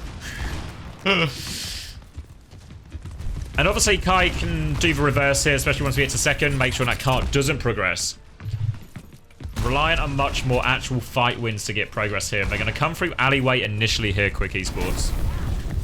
And obviously Kai can do the reverse here, especially once we get to second, make sure that cart doesn't progress. Reliant on much more actual fight wins to get progress here. They're going to come through alleyway initially here, Quick Esports.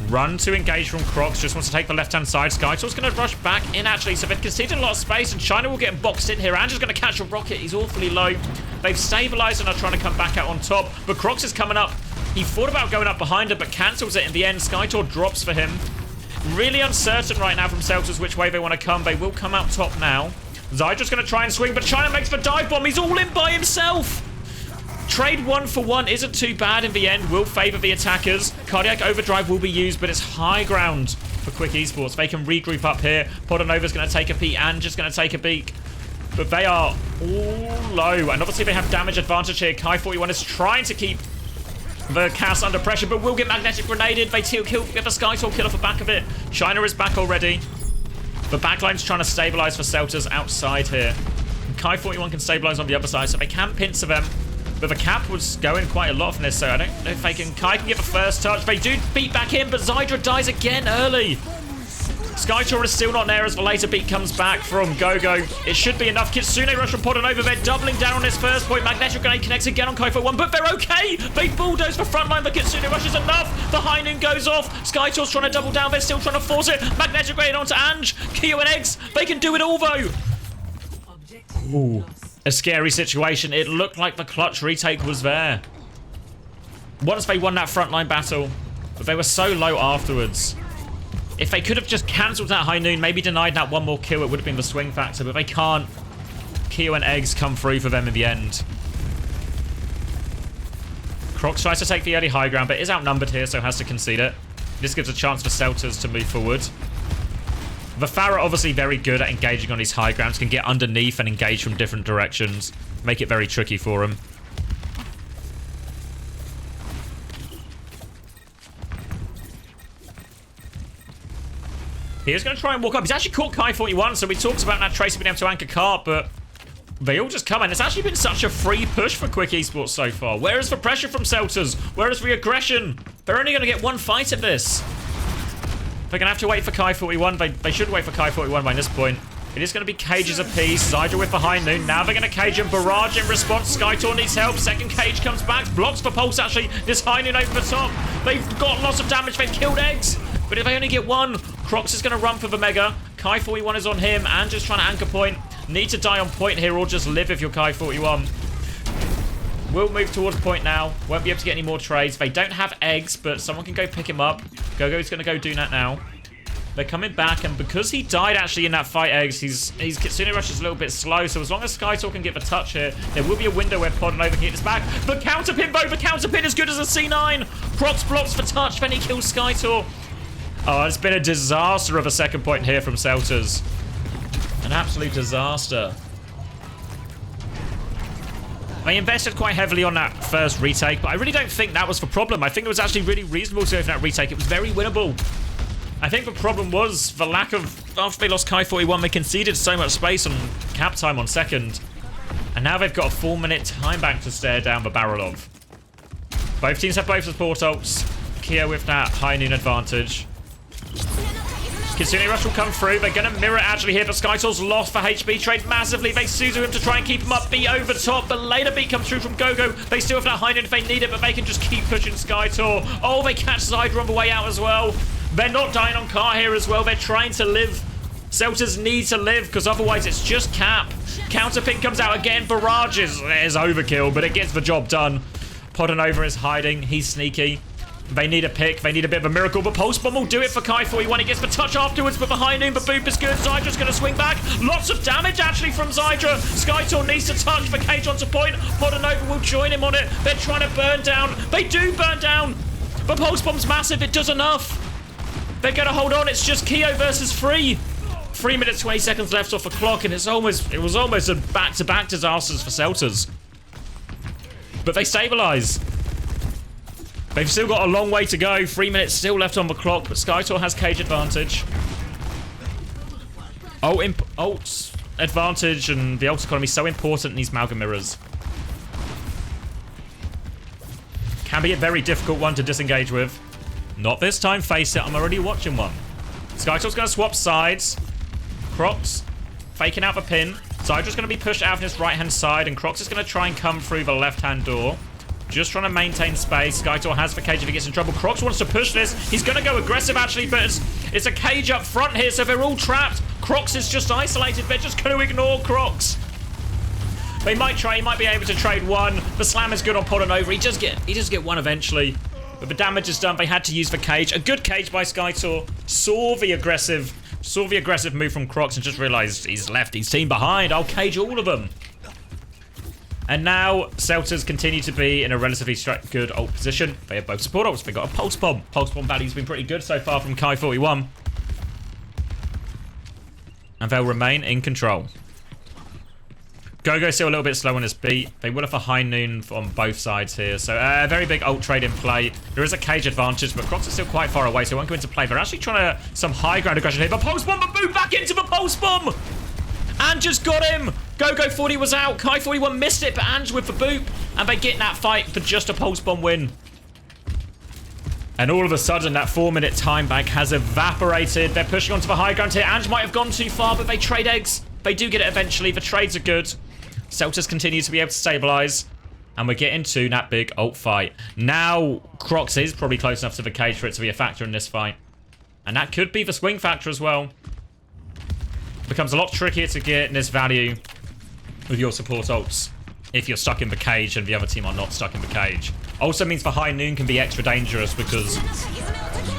Run to engage from Crocs, just wants to take the left-hand side. Skytor's going to rush back in actually, so they've conceded a lot of space, and China will get boxed in here. Andrew's going to catch a rocket, he's awfully low. They've stabilized and are trying to come back out on top, but Crocs is coming up. He thought about going up behind her, but cancels it in the end. Skytor drops for him. Really uncertain right now from Celtas which way they want to come. They will come out top now. Zydra's going to try and swing, but China makes the dive bomb. He's all in by himself. Trade 1-for-1 isn't too bad in the end. Will favour the attackers. Cardiac Overdrive will be used, but it's high ground for Quick Esports. They can regroup up here. Podonova's going to take a peek and just going to take a peek. But they are all low. And obviously they have damage advantage here. Kai41 is trying to keep the cast under pressure, but will get magnetic grenaded. They get the Skytor kill off the back of it. China is back already. The backline's trying to stabilize for Celtas outside here. And Kai41 can stabilize on the other side, so they can pincer them. But the cap was going quite a lot from this, so I don't know if they can. Kai can get the first touch. They do beat back in, but Zydra dies again early. Skytor is still not there as the later beat comes back from Gogo. It should be enough. Kitsune rush from Podonova. They're doubling down on this first point. Magnetic Grenade connects again on Kai41, but they're okay. They bulldoze the front line, but Kitsune rush is enough. The high noon goes off. Skytor's trying to double down. They're still trying to force it. Magnetic Grenade onto Ange. Keo and Eggs. They can do it all, though. Ooh. A scary situation. It looked like the clutch retake was there. Once they won that frontline battle, but they were so low afterwards. If they could have just cancelled that high noon, maybe denied that one more kill, it would have been the swing factor, but they can't. Keo and Eggs come through for them in the end. Crocs tries to take the early high ground, but is outnumbered here, so has to concede it. This gives a chance for Celtas to move forward. The Farah obviously very good at engaging on these high grounds, can get underneath and engage from different directions, make it very tricky for him. He's going to try and walk up. He's actually caught Kai41, so we talked about that Tracer being able to anchor cart, but they all just come in. It's actually been such a free push for Quick Esports so far. Where is the pressure from Celtas? Where is the aggression? They're only going to get one fight at this. They're going to have to wait for Kai41. They should wait for Kai41 by this point. It is going to be cages apiece. Zydra with behind noon. Now they're going to cage him. Barrage in response. Skytor needs help. Second cage comes back. Blocks for Pulse, actually. This high noon over the top. They've got lots of damage. They've killed eggs. But if they only get one, Crocs is going to run for the Mega. Kai 41 is on him. And just trying to anchor point. Need to die on point here or just live if you're Kai 41. We'll move towards point now. Won't be able to get any more trades. They don't have eggs, but someone can go pick him up. Gogo's going to go do that now. They're coming back, and because he died actually in that fight eggs, his Kitsune Rush is a little bit slow, so as long as Skytor can get the touch here, there will be a window where Pod and Over can get this back. The counter pin, though, the counter pin is good as a C9. Prox blocks for touch, then he kills Skytor. Oh, it's been a disaster of a second point here from Celtas. An absolute disaster. They invested quite heavily on that first retake, but I really don't think that was the problem. I think it was actually really reasonable to go for that retake. It was very winnable. I think the problem was the lack of... After they lost Kai 41, they conceded so much space on cap time on second. And now they've got a 4-minute time bank to stare down the barrel of. Both teams have both support ults. Kia with that high noon advantage. Kitsune Rush will come through. They're going to mirror it actually here, but Skytor's lost for HP trade massively. They Suzu him to try and keep him up. B over top, but later B comes through from Gogo. They still have that high noon if they need it, but they can just keep pushing Skytor. Oh, they catch Zydra on the way out as well. They're not dying on car here as well. They're trying to live. Celtas need to live because otherwise it's just cap. Counter pin comes out again. Barrage is overkill, but it gets the job done. Podanova is hiding. He's sneaky. They need a pick. They need a bit of a miracle, but Pulse Bomb will do it for Kai 41. He gets the touch afterwards, but behind him, but Boop is good. Zydra's going to swing back. Lots of damage, actually, from Zydra. Skytor needs to touch for Cage onto point. Podanova will join him on it. They're trying to burn down. They do burn down, but Pulse Bomb's massive. It does enough. They're going to hold on. It's just Keo versus 3. 3 minutes, 20 seconds left off the clock, and it was almost a back-to-back disasters for Celtas. But they stabilize. They've still got a long way to go. 3 minutes still left on the clock, but Skytor has cage advantage. Ult advantage and the ult economy is so important in these Malga mirrors. Can be a very difficult one to disengage with. Not this time, FACEIT. I'm already watching one. Skytor's going to swap sides. Crocs faking out the pin. Zydra's going to be pushed out of this right-hand side, and Crocs is going to try and come through the left-hand door. Just trying to maintain space. Skytor has the cage if he gets in trouble. Crocs wants to push this. He's going to go aggressive, actually, but it's a cage up front here, so they're all trapped. Crocs is just isolated. They're just going to ignore Crocs. They might try. He might be able to trade one. The slam is good on Podanova. He does get one eventually. But the damage is done. They had to use the cage. A good cage by Skytor. Saw the aggressive move from Crocs and just realized he's left his team behind. I'll cage all of them. And now Celtas continue to be in a relatively good ult position. They have both support ults. They got a Pulse Bomb. Pulse Bomb value's been pretty good so far from Kai 41. And they'll remain in control. Gogo's still a little bit slow on his beat. They will have a high noon on both sides here. So a very big ult trade in play. There is a cage advantage, but Crocs are still quite far away, so it won't go into play. They're actually trying to some high ground aggression here. But Pulse Bomb, but move back into the Pulse Bomb! And just got him! Gogo 40 was out. Kai 41 missed it, but Ange with the boop. And they get in that fight for just a Pulse Bomb win. And all of a sudden, that 4-minute time bank has evaporated. They're pushing onto the high ground here. Ange might have gone too far, but they trade eggs. They do get it eventually. The trades are good. Celtas continue to be able to stabilize. And we're getting to that big ult fight. Now, Crocs is probably close enough to the cage for it to be a factor in this fight. And that could be the swing factor as well. Becomes a lot trickier to get this value with your support ults if you're stuck in the cage and the other team are not stuck in the cage. Also means the high noon can be extra dangerous because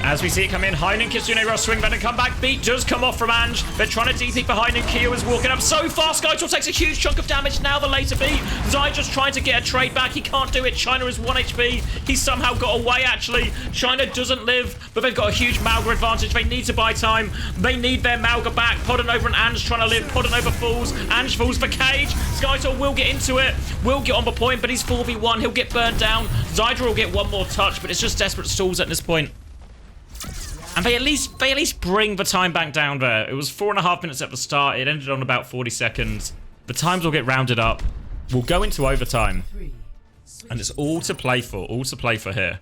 as we see it come in, high noon Kitsune Rush swing back and come back. Beat does come off from Ange. They're trying to DP behind noon. Keo is walking up so fast. Skytor takes a huge chunk of damage. Now the later beat. Zai just trying to get a trade back. He can't do it. China is 1 HP. He's somehow got away actually. China doesn't live, but they've got a huge Malga advantage. They need to buy time. They need their Malga back. Podanova and Ange trying to live. Podanova falls. Ange falls for cage. Skytor will get into it. Will get on the point, but he's 4v1. He'll get burned down. Zydra will get one more touch, but it's just desperate stalls at this point. And they at least bring the time bank down there. It was 4.5 minutes at the start. It ended on about 40 seconds. The times will get rounded up. We'll go into overtime. And it's all to play for. All to play for here.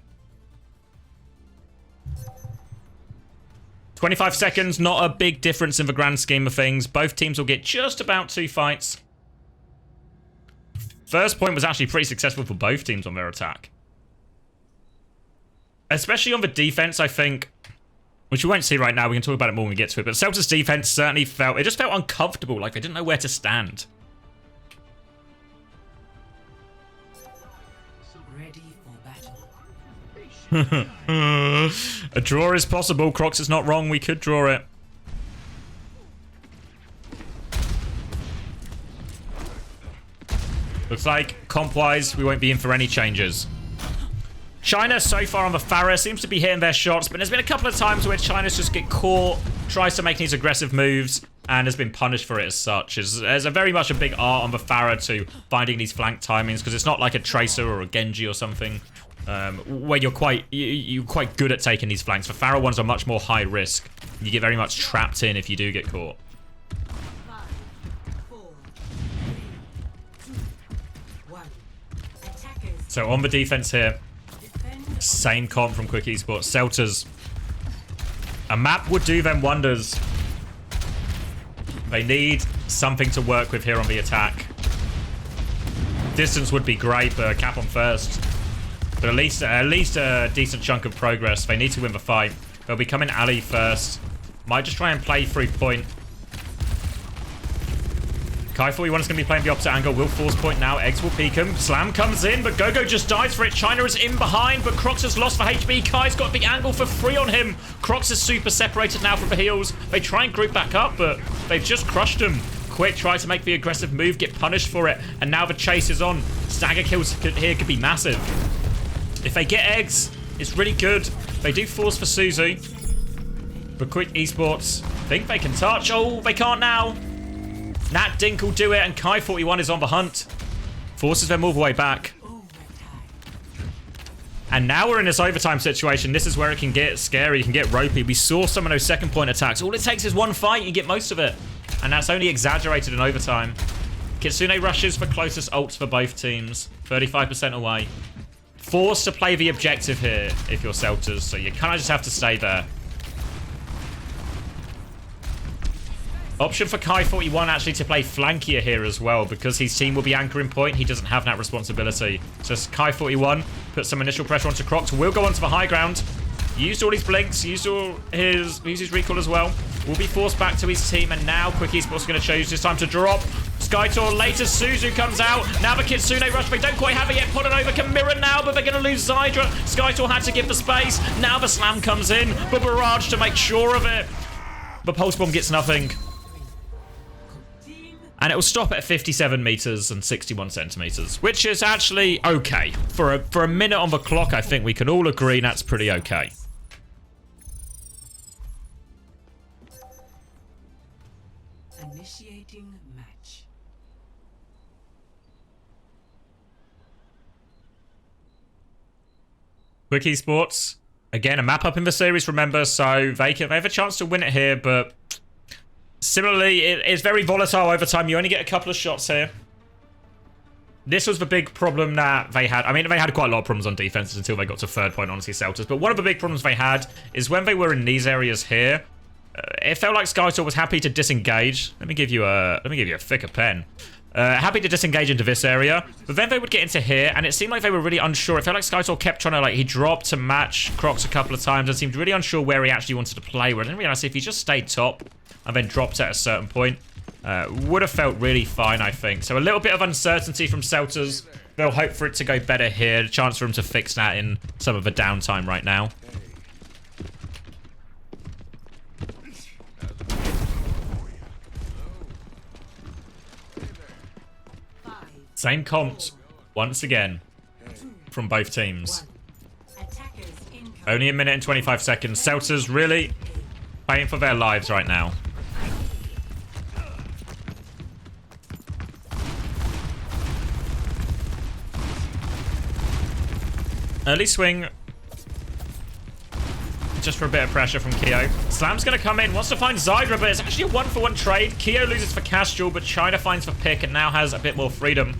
25 seconds, not a big difference in the grand scheme of things. Both teams will get just about 2 fights. First point was actually pretty successful for both teams on their attack. Especially on the defense, I think, which we won't see right now. We can talk about it more when we get to it. But Celtas' defense certainly felt, it just felt uncomfortable. Like they didn't know where to stand. Ready for battle. A draw is possible. Crocs is not wrong. We could draw it. Looks like comp-wise, we won't be in for any changes. China, so far on the Farah, seems to be hitting their shots, but there's been a couple of times where China's just get caught, tries to make these aggressive moves, and has been punished for it as such. There's a very much a big art on the Farah to finding these flank timings, because it's not like a Tracer or a Genji or something, where you're quite good at taking these flanks. The Farah ones are much more high risk. You get very much trapped in if you do get caught. 5, 4, 3, 2, 1. Attackers. So on the defense here, Defend. same comp from Quick Esports. Celtas. A map would do them wonders. They need something to work with here on the attack. Distance would be great, but cap on first. But at least a decent chunk of progress. They need to win the fight. They'll be coming alley first. Might just try and play through point. Kai 41 is going to be playing the opposite angle. Will force point now. Eggs will peek him. Slam comes in, but Gogo just dies for it. China is in behind, but Crocs has lost for HB. Kai's got the angle for free on him. Crocs is super separated now from the heels. They try and group back up, but they've just crushed him. Quick try to make the aggressive move, get punished for it, and now the chase is on. Stagger kills here could be massive. If they get eggs, it's really good. They do force for Suzu. But Quick Esports think they can touch. Oh, they can't now. Nat Dink will do it, and Kai 41 is on the hunt. Forces them all the way back. And now we're in this overtime situation. This is where it can get scary, it can get ropey. We saw some of those second point attacks. All it takes is one fight, you get most of it. And that's only exaggerated in overtime. Kitsune rushes for closest ults for both teams. 35% away. Forced to play the objective here if you're Celtas, so you kind of just have to stay there. Option for Kai 41 actually to play flankier here as well, because his team will be anchoring point. He doesn't have that responsibility. So Kai 41 puts some initial pressure onto Crocs. Will go onto the high ground. Used all his blinks, used his recall as well. Will be forced back to his team, and now Quick Esports is going to choose this time to drop. Skytor later, Suzu comes out. Now the Kitsune rush, they don't quite have it yet. Put it over Camira now, but they're going to lose Zydra. Skytor had to give the space. Now the slam comes in, but Barrage to make sure of it. But Pulse Bomb gets nothing. And it will stop at 57 meters and 61 centimeters, which is actually okay. For a minute on the clock, I think we can all agree that's pretty okay. Initiating match. Quick Esports, again, a map up in the series, remember, so they have a chance to win it here, but similarly, it's very volatile over time. You only get a couple of shots here. This was the big problem that they had. I mean, they had quite a lot of problems on defenses until they got to third point, honestly, Celtas. But one of the big problems they had is when they were in these areas here, it felt like Skytor was happy to disengage. Let me give you a thicker pen. Happy to disengage into this area, but then they would get into here, and it seemed like they were really unsure. It felt like Skytor kept trying to, like, he dropped to match Crocs a couple of times and seemed really unsure where he actually wanted to play. Where I didn't realize if he just stayed top and then dropped at a certain point, would have felt really fine, I think. So a little bit of uncertainty from Celtas. They'll hope for it to go better here. A chance for him to fix that in some of the downtime right now. Same comps, once again, from both teams. Only a minute and 25 seconds. Celtas really playing for their lives right now. Early swing. Just for a bit of pressure from Keo. Slam's going to come in. Wants to find Zydra, but it's actually a 1-for-1 trade. Keo loses for Castrol, but China finds for pick and now has a bit more freedom.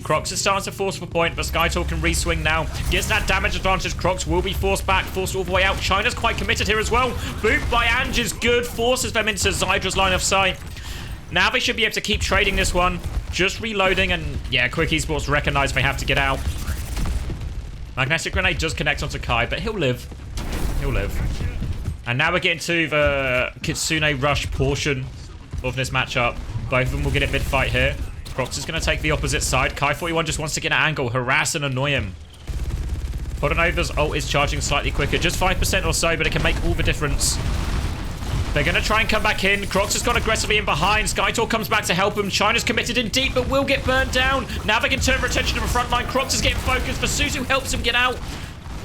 Crocs is starting to force for point, but Skytor can re-swing now. Gets that damage advantage. Crocs will be forced back, forced all the way out. China's quite committed here as well. Boot by Ange is good, forces them into Zydra's line of sight. Now they should be able to keep trading this one. Just reloading, and yeah, Quick Esports recognize they have to get out. Magnetic Grenade does connect onto Kai, but he'll live. He'll live. And now we're getting to the Kitsune Rush portion of this matchup. Both of them will get it mid-fight here. Crocs is going to take the opposite side. Kai41 just wants to get an angle, harass and annoy him. Podonova's ult is charging slightly quicker, just 5% or so, but it can make all the difference. They're going to try and come back in. Crocs has gone aggressively in behind. Skytor comes back to help him. China's committed in deep, but will get burned down. Now they can turn their attention to the front line. Crocs is getting focused, but Suzu helps him get out.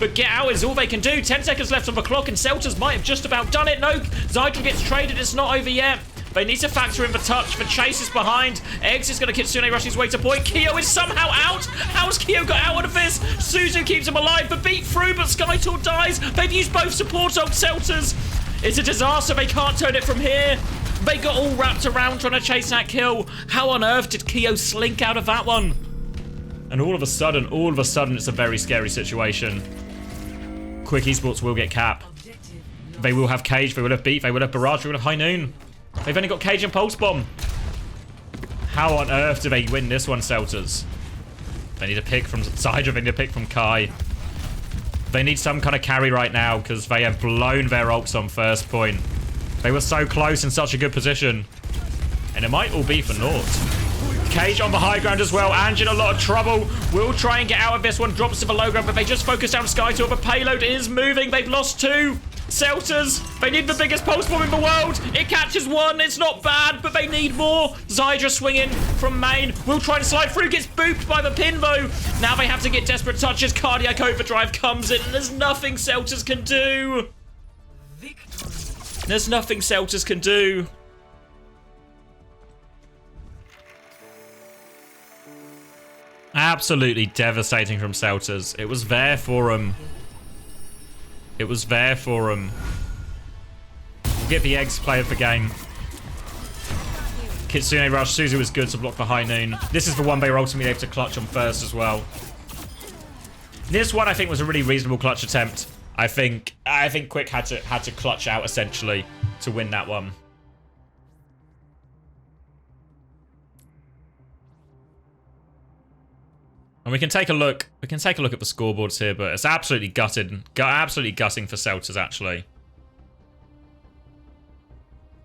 But get out is all they can do. 10 seconds left on the clock, and Celtas might have just about done it. No, Zydra gets traded. It's not over yet. They need to factor in the touch. The chase is behind. Eggs is going to Kitsune rush his way to point. Kyo is somehow out. How's Kyo got out of this? Suzu keeps him alive, but beat through, but Skytor dies. They've used both support on Celtas. It's a disaster. They can't turn it from here. They got all wrapped around trying to chase that kill. How on earth did Kyo slink out of that one? And all of a sudden, it's a very scary situation. Quick Esports will get cap. They will have Cage, they will have Beat, they will have Barrage, they will have High Noon. They've only got Cage and Pulse Bomb. How on earth do they win this one, Celtas? They need a pick from Zydrah, they need a pick from Kai. They need some kind of carry right now because they have blown their ults on first point. They were so close in such a good position. And it might all be for naught. Cage on the high ground as well. Ange in a lot of trouble. Will try and get out of this one. Drops to the low ground, but they just focus down Skytor. The payload is moving. They've lost two. Celtas, they need the biggest pulse bomb in the world. It catches one. It's not bad, but they need more. Zydrah swinging from main. Will try to slide through. Gets booped by the pin, though. Now they have to get desperate touches. Cardiac Overdrive comes in, and there's nothing Celtas can do. There's nothing Celtas can do. Absolutely devastating from Celtas. It was there for them. It was there for them. Get the eggs player of the game. Kitsune Rush. Suzu was good to block the High Noon. This is the one they were ultimately able to clutch on first as well. This one I think was a really reasonable clutch attempt. I think Quick had to clutch out essentially to win that one. And we can take a look. We can take a look at the scoreboards here, but it's absolutely absolutely gutting for Celtas actually,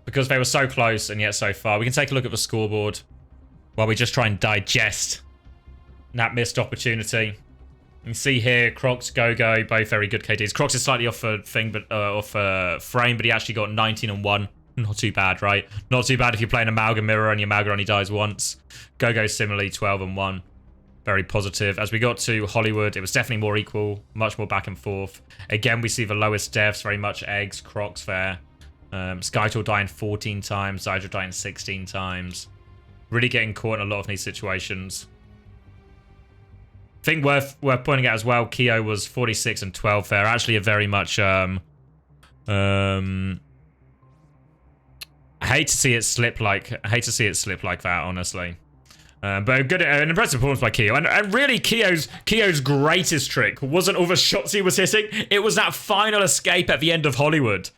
because they were so close and yet so far. We can take a look at the scoreboard while we just try and digest that missed opportunity. You can see here, Crocs, Go-Go, both very good KDs. Crocs is slightly off a thing, but off a frame, but he actually got 19 and 1. Not too bad, right? Not too bad if you're playing Amalgam Mirror and your Amalgam only dies once. Go-Go similarly 12 and 1. Very positive. As we got to Hollywood, it was definitely more equal, much more back and forth. Again, we see the lowest deaths, very much Eggs, Crocs there. Skytor dying 14 times, Zydrah dying 16 times. Really getting caught in a lot of these situations. Thing worth pointing out as well, Kyo was 46 and 12 there. Actually a very much I hate to see it slip like that, honestly. But good, an impressive performance by Kyo. And really, Kyo's greatest trick wasn't all the shots he was hitting. It was that final escape at the end of Hollywood.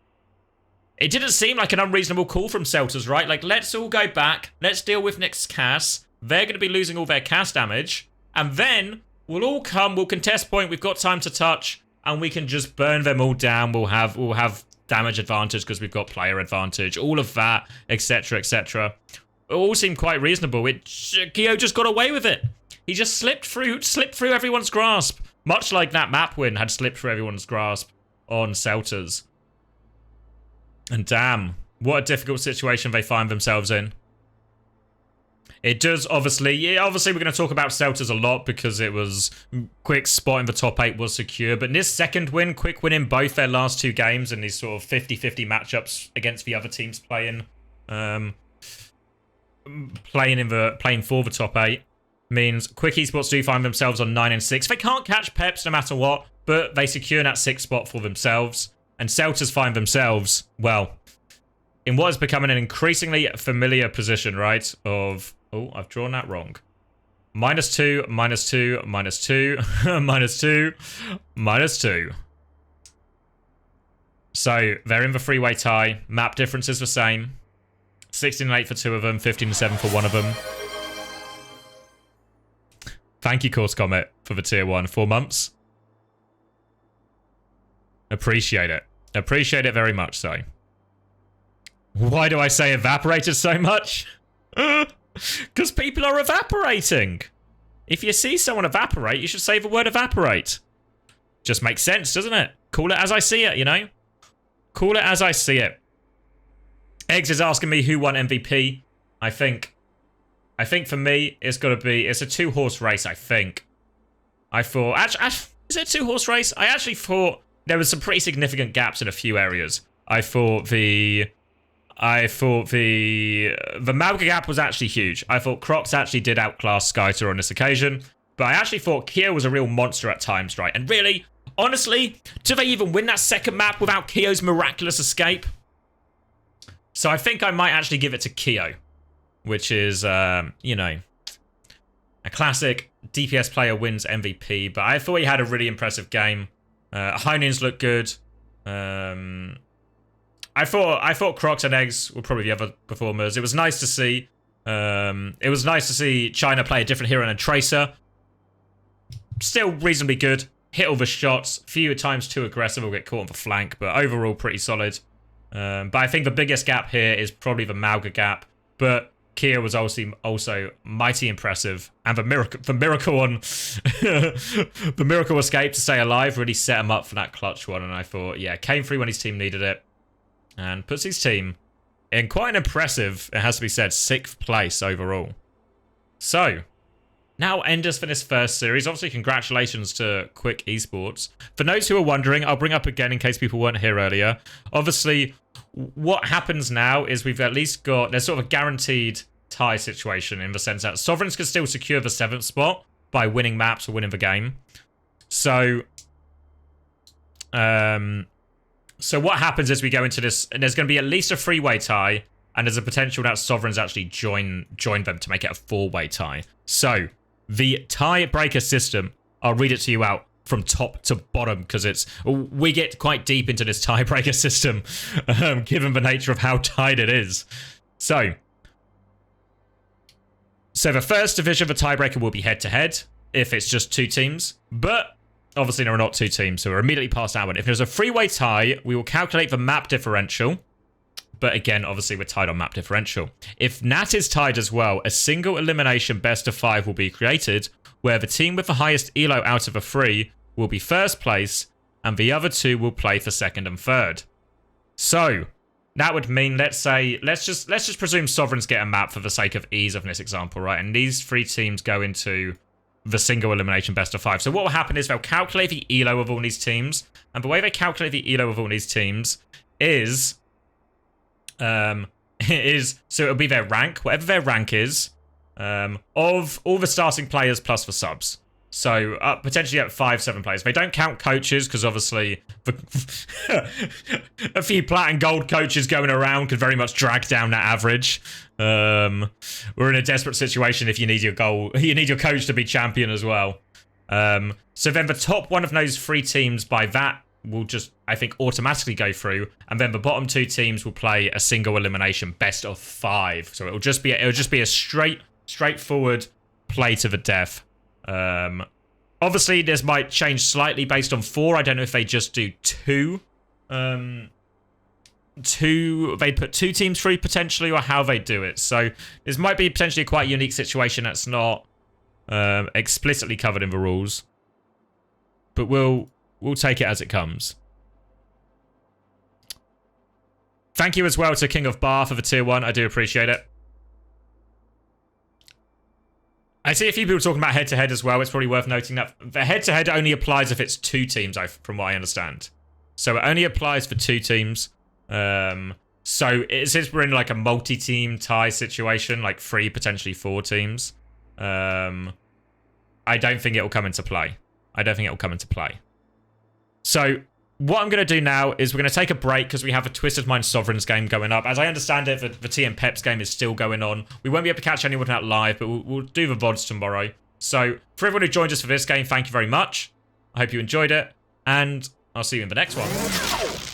It didn't seem like an unreasonable call from Celtas, right? Like, let's all go back. Let's deal with next Cass. They're going to be losing all their Cass damage. And then we'll all come. We'll contest point. We've got time to touch. And we can just burn them all down. We'll have damage advantage because we've got player advantage. All of that, etc., etc. It all seemed quite reasonable. Kyo just got away with it. He just slipped through everyone's grasp. Much like that map win had slipped through everyone's grasp on Celtas. And damn, what a difficult situation they find themselves in. It does, obviously, we're going to talk about Celtas a lot because it was Quick's spot in the top 8 was secure. But in this second win, Quick winning both their last 2 games in these sort of 50-50 matchups against the other teams playing for the top 8 means Quick Esports do find themselves on 9 and 6. They can't catch Peps no matter what, but they secure that 6th spot for themselves. And Celtas find themselves, well, in what is becoming an increasingly familiar position, right? Of, oh, I've drawn that wrong. -2, -2, -2, -2, -2. So they're in the three-way tie. Map difference is the same. 16 and 8 for 2 of them, 15 and 7 for 1 of them. Thank you, Course Comet, for the tier 1. 4 months. Appreciate it. Appreciate it very much so. Why do I say evaporated so much? Because people are evaporating. If you see someone evaporate, you should say the word evaporate. Just makes sense, doesn't it? Call it as I see it, you know? Call it as I see it. Eggs is asking me who won MVP. I think for me, it's got to be... It's a 2-horse race, I think. I thought... Actually, is it a 2-horse race? I actually thought there was some pretty significant gaps in a few areas. I thought the Malga gap was actually huge. I thought Crocs actually did outclass Skyter on this occasion. But I actually thought Keo was a real monster at times, right? And really, honestly, do they even win that second map without Keo's miraculous escape? So I think I might actually give it to Keo, which is, you know, a classic DPS player wins MVP. But I thought he had a really impressive game. Heinens looked good. I thought Crocs and Eggs were probably the other performers. It was nice to see. It was nice to see China play a different hero than Tracer. Still reasonably good. Hit all the shots. Few times too aggressive or get caught on the flank. But overall, pretty solid. But I think the biggest gap here is probably the Malga gap. But Kia was also mighty impressive. And the miracle on... the miracle escape to stay alive really set him up for that clutch one. And I thought, yeah, came through when his team needed it. And puts his team in quite an impressive, it has to be said, 6th place overall. So, now enders for this first series. Obviously, congratulations to Quick Esports. For those who are wondering, I'll bring up again in case people weren't here earlier. Obviously, what happens now is we've at least got, there's sort of a guaranteed tie situation in the sense that Sovereigns can still secure the 7th spot by winning maps or winning the game. So, so what happens is we go into this, and there's going to be at least a 3-way tie, and there's a potential that Sovereigns actually join them to make it a 4-way tie. So, the tiebreaker system, I'll read it to you out from top to bottom, because we get quite deep into this tiebreaker system, given the nature of how tight it is. So the first division of the tiebreaker will be head-to-head, if it's just 2 teams, but... Obviously, there are not 2 teams, so we're immediately past that one. If there's a 3-way tie, we will calculate the map differential. But again, obviously, we're tied on map differential. If Nat is tied as well, a single elimination best of 5 will be created, where the team with the highest elo out of the 3 will be first place, and the other 2 will play for 2nd and 3rd. So, that would mean, let's just presume Sovereigns get a map for the sake of ease of this example, right? And these 3 teams go into the single elimination best of 5. So what will happen is they'll calculate the elo of all these teams, and the way they calculate the elo of all these teams is so it'll be their rank, whatever their rank is, of all the starting players plus the subs. So potentially up 5-7 players. They don't count coaches because obviously a few plat and gold coaches going around could very much drag down that average. We're in a desperate situation if you need your coach to be champion as well. So then the top one of those 3 teams by that will just, I think, automatically go through, and then the bottom 2 teams will play a single elimination best of 5. So it'll just be a straightforward play to the death. Obviously, this might change slightly based on 4. I don't know if they just do 2. They put 2 teams through potentially, or how they do it. So this might be potentially quite a unique situation that's not explicitly covered in the rules. But we'll take it as it comes. Thank you as well to King of Bar for the tier 1. I do appreciate it. I see a few people talking about head-to-head as well. It's probably worth noting that the head-to-head only applies if it's 2 teams, from what I understand. So it only applies for 2 teams. So since we're in like a multi-team tie situation, like 3, potentially 4 teams, I don't think it will come into play. So what I'm going to do now is we're going to take a break because we have a Twisted Mind Sovereigns game going up. As I understand it, the T and Peps game is still going on. We won't be able to catch anyone out live, but we'll do the VODs tomorrow. So for everyone who joined us for this game, thank you very much. I hope you enjoyed it, and I'll see you in the next one.